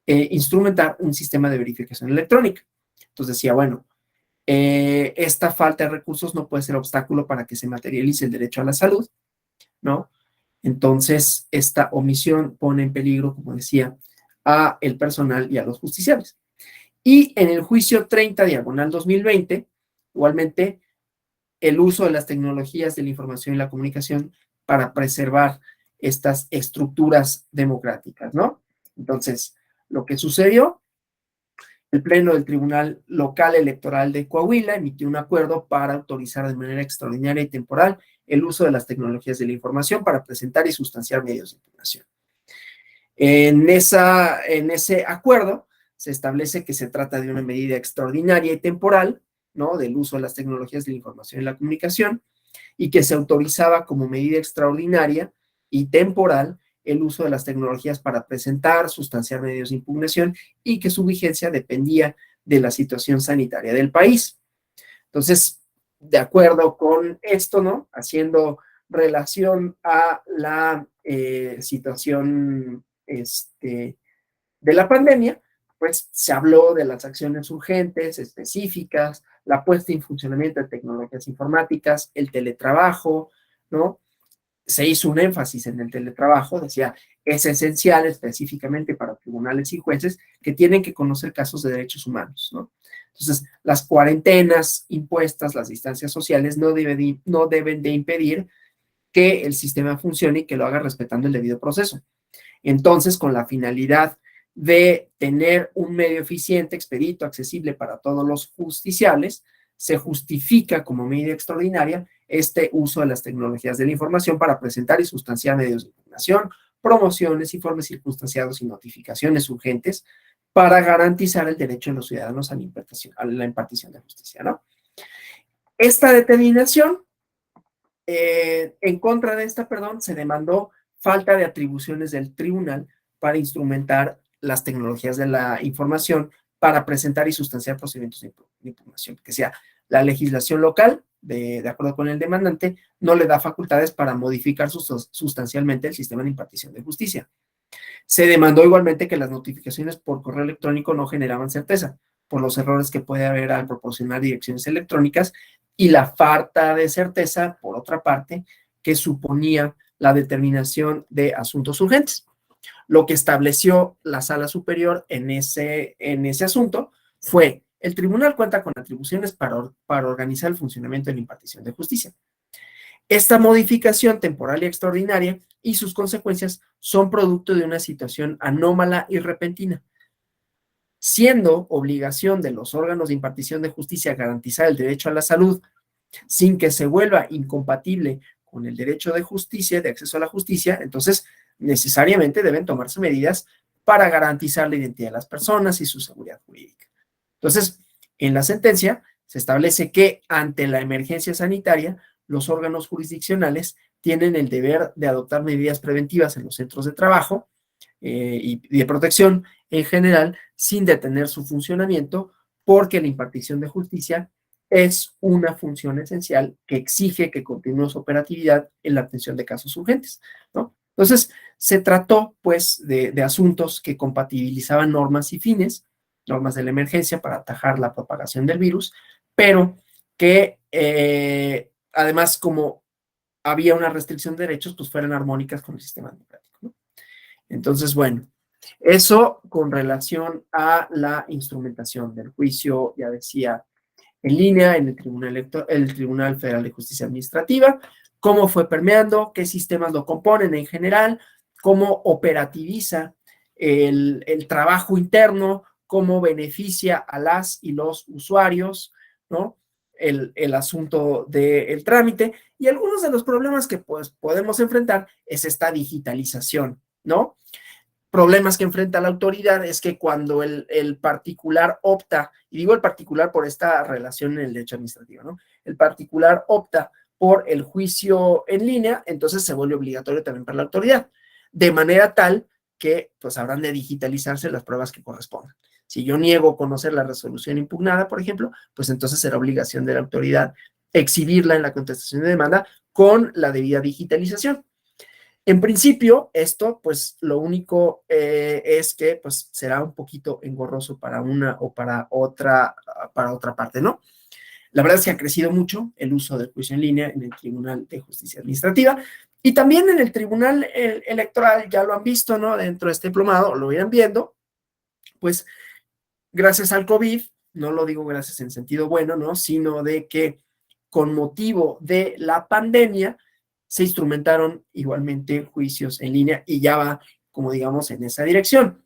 instrumentar un sistema de verificación electrónica. Entonces decía, bueno, esta falta de recursos no puede ser obstáculo para que se materialice el derecho a la salud, ¿no? Entonces, esta omisión pone en peligro, como decía, a el personal y a los justiciables. Y en el juicio 30 diagonal 2020, igualmente, el uso de las tecnologías de la información y la comunicación para preservar estas estructuras democráticas, ¿no? Entonces, lo que sucedió, el Pleno del Tribunal Local Electoral de Coahuila emitió un acuerdo para autorizar de manera extraordinaria y temporal el uso de las tecnologías de la información para presentar y sustanciar medios de impugnación. En ese acuerdo se establece que se trata de una medida extraordinaria y temporal, ¿no?, del uso de las tecnologías de la información y la comunicación, y que se autorizaba como medida extraordinaria y temporal el uso de las tecnologías para presentar, sustanciar medios de impugnación y que su vigencia dependía de la situación sanitaria del país. Entonces, de acuerdo con esto, ¿no?, haciendo relación a la situación de la pandemia, pues se habló de las acciones urgentes, específicas, la puesta en funcionamiento de tecnologías informáticas, el teletrabajo, ¿no? se hizo un énfasis en el teletrabajo, decía, es esencial específicamente para tribunales y jueces que tienen que conocer casos de derechos humanos, ¿no? Entonces, las cuarentenas impuestas, las distancias sociales, no deben de impedir que el sistema funcione y que lo haga respetando el debido proceso. Entonces, con la finalidad de tener un medio eficiente, expedito, accesible para todos los justiciables, se justifica como medida extraordinaria este uso de las tecnologías de la información para presentar y sustanciar medios de impugnación, promociones, informes circunstanciados y notificaciones urgentes para garantizar el derecho de los ciudadanos a la impartición de justicia, ¿no? Esta determinación, en contra de esta, perdón, se demandó falta de atribuciones del tribunal para instrumentar las tecnologías de la información para presentar y sustanciar procedimientos de impugnación, que sea la legislación local, de acuerdo con el demandante, no le da facultades para modificar sustancialmente el sistema de impartición de justicia. Se demandó igualmente que las notificaciones por correo electrónico no generaban certeza por los errores que puede haber al proporcionar direcciones electrónicas y la falta de certeza, por otra parte, que suponía la determinación de asuntos urgentes. Lo que estableció la Sala Superior en ese asunto fue: el tribunal cuenta con atribuciones para organizar el funcionamiento de la impartición de justicia. Esta modificación temporal y extraordinaria y sus consecuencias son producto de una situación anómala y repentina, siendo obligación de los órganos de impartición de justicia garantizar el derecho a la salud sin que se vuelva incompatible con el derecho de justicia, de acceso a la justicia. Entonces necesariamente deben tomarse medidas para garantizar la identidad de las personas y su seguridad jurídica. Entonces, en la sentencia se establece que ante la emergencia sanitaria, los órganos jurisdiccionales tienen el deber de adoptar medidas preventivas en los centros de trabajo y de protección en general, sin detener su funcionamiento, porque la impartición de justicia es una función esencial que exige que continúe su operatividad en la atención de casos urgentes, ¿no? Entonces, se trató, pues, de asuntos que compatibilizaban normas y fines, normas de la emergencia para atajar la propagación del virus, pero que además, como había una restricción de derechos, pues fueran armónicas con el sistema democrático, ¿no? Entonces, bueno, eso con relación a la instrumentación del juicio, ya decía, en línea en el Tribunal Federal de Justicia Administrativa, cómo fue permeando, qué sistemas lo componen en general, cómo operativiza el trabajo interno, cómo beneficia a las y los usuarios, ¿no? El asunto del trámite y algunos de los problemas que pues, podemos enfrentar es esta digitalización, ¿no? Problemas que enfrenta la autoridad es que cuando el particular opta, y digo el particular por esta relación en el derecho administrativo, ¿no? El particular opta por el juicio en línea, entonces se vuelve obligatorio también para la autoridad, de manera tal que pues habrán de digitalizarse las pruebas que correspondan. Si yo niego conocer la resolución impugnada, por ejemplo, pues entonces será obligación de la autoridad exhibirla en la contestación de demanda con la debida digitalización. En principio, esto, pues, lo único es que, pues, será un poquito engorroso para una o para otra parte, ¿no? La verdad es que ha crecido mucho el uso del juicio en línea en el Tribunal de Justicia Administrativa y también en el Tribunal Electoral, ya lo han visto, ¿no? Dentro de este diplomado, lo irán viendo, pues, gracias al COVID, no lo digo gracias en sentido bueno, ¿no? Sino de que con motivo de la pandemia se instrumentaron igualmente juicios en línea y ya va, como digamos, en esa dirección.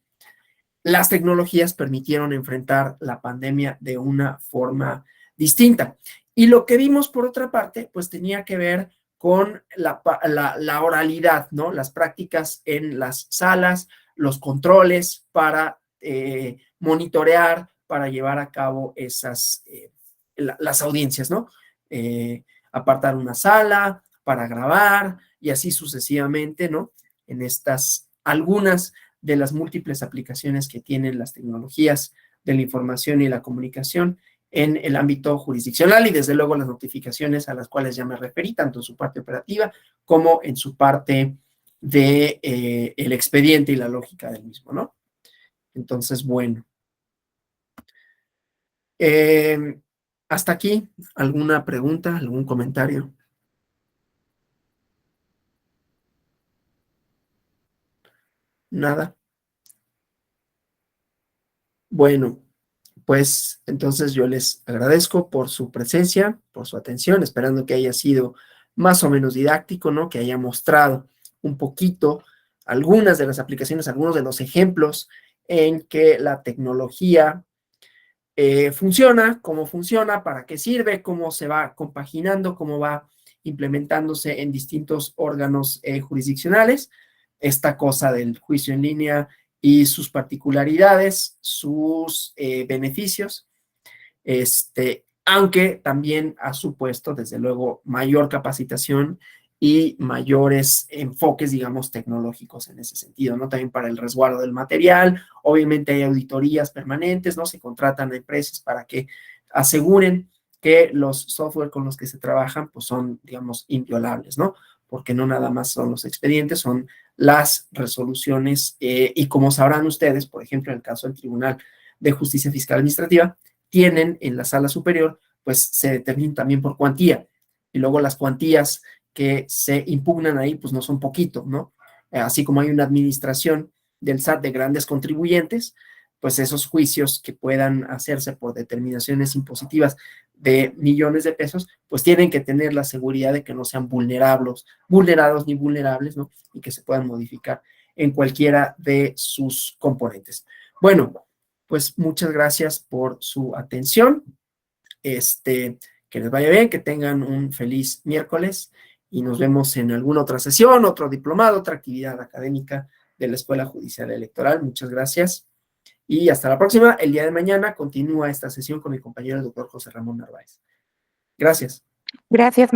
Las tecnologías permitieron enfrentar la pandemia de una forma distinta. Y lo que vimos, por otra parte, pues tenía que ver con la oralidad, ¿no? Las prácticas en las salas, los controles para monitorear, para llevar a cabo las audiencias, ¿no? Apartar una sala para grabar y así sucesivamente, ¿no? En estas algunas de las múltiples aplicaciones que tienen las tecnologías de la información y la comunicación en el ámbito jurisdiccional y desde luego las notificaciones a las cuales ya me referí, tanto en su parte operativa como en su parte de el expediente y la lógica del mismo, ¿no? Entonces, bueno. Hasta aquí, ¿alguna pregunta, algún comentario? Nada. Bueno, pues entonces yo les agradezco por su presencia, por su atención, esperando que haya sido más o menos didáctico, ¿no? Que haya mostrado un poquito algunas de las aplicaciones, algunos de los ejemplos en que la tecnología funciona, cómo funciona, para qué sirve, cómo se va compaginando, cómo va implementándose en distintos órganos jurisdiccionales, esta cosa del juicio en línea y sus particularidades, sus beneficios, aunque también ha supuesto, desde luego, mayor capacitación y mayores enfoques, digamos, tecnológicos en ese sentido, ¿no? También para el resguardo del material, obviamente hay auditorías permanentes, ¿no? Se contratan a empresas para que aseguren que los software con los que se trabajan, pues son, digamos, inviolables, ¿no? Porque no nada más son los expedientes, son las resoluciones, y como sabrán ustedes, por ejemplo, en el caso del Tribunal de Justicia Fiscal Administrativa, tienen en la sala superior, pues se determinan también por cuantía. Y luego las cuantías que se impugnan ahí, pues no son poquito, ¿no? Así como hay una administración del SAT de grandes contribuyentes, pues esos juicios que puedan hacerse por determinaciones impositivas de millones de pesos, pues tienen que tener la seguridad de que no sean vulnerados ni vulnerables, ¿no? Y que se puedan modificar en cualquiera de sus componentes. Bueno, pues muchas gracias por su atención. Que les vaya bien, que tengan un feliz miércoles y nos vemos en alguna otra sesión, otro diplomado, otra actividad académica de la Escuela Judicial Electoral. Muchas gracias y hasta la próxima. El día de mañana continúa esta sesión con mi compañero el doctor José Ramón Narváez. Gracias. Gracias.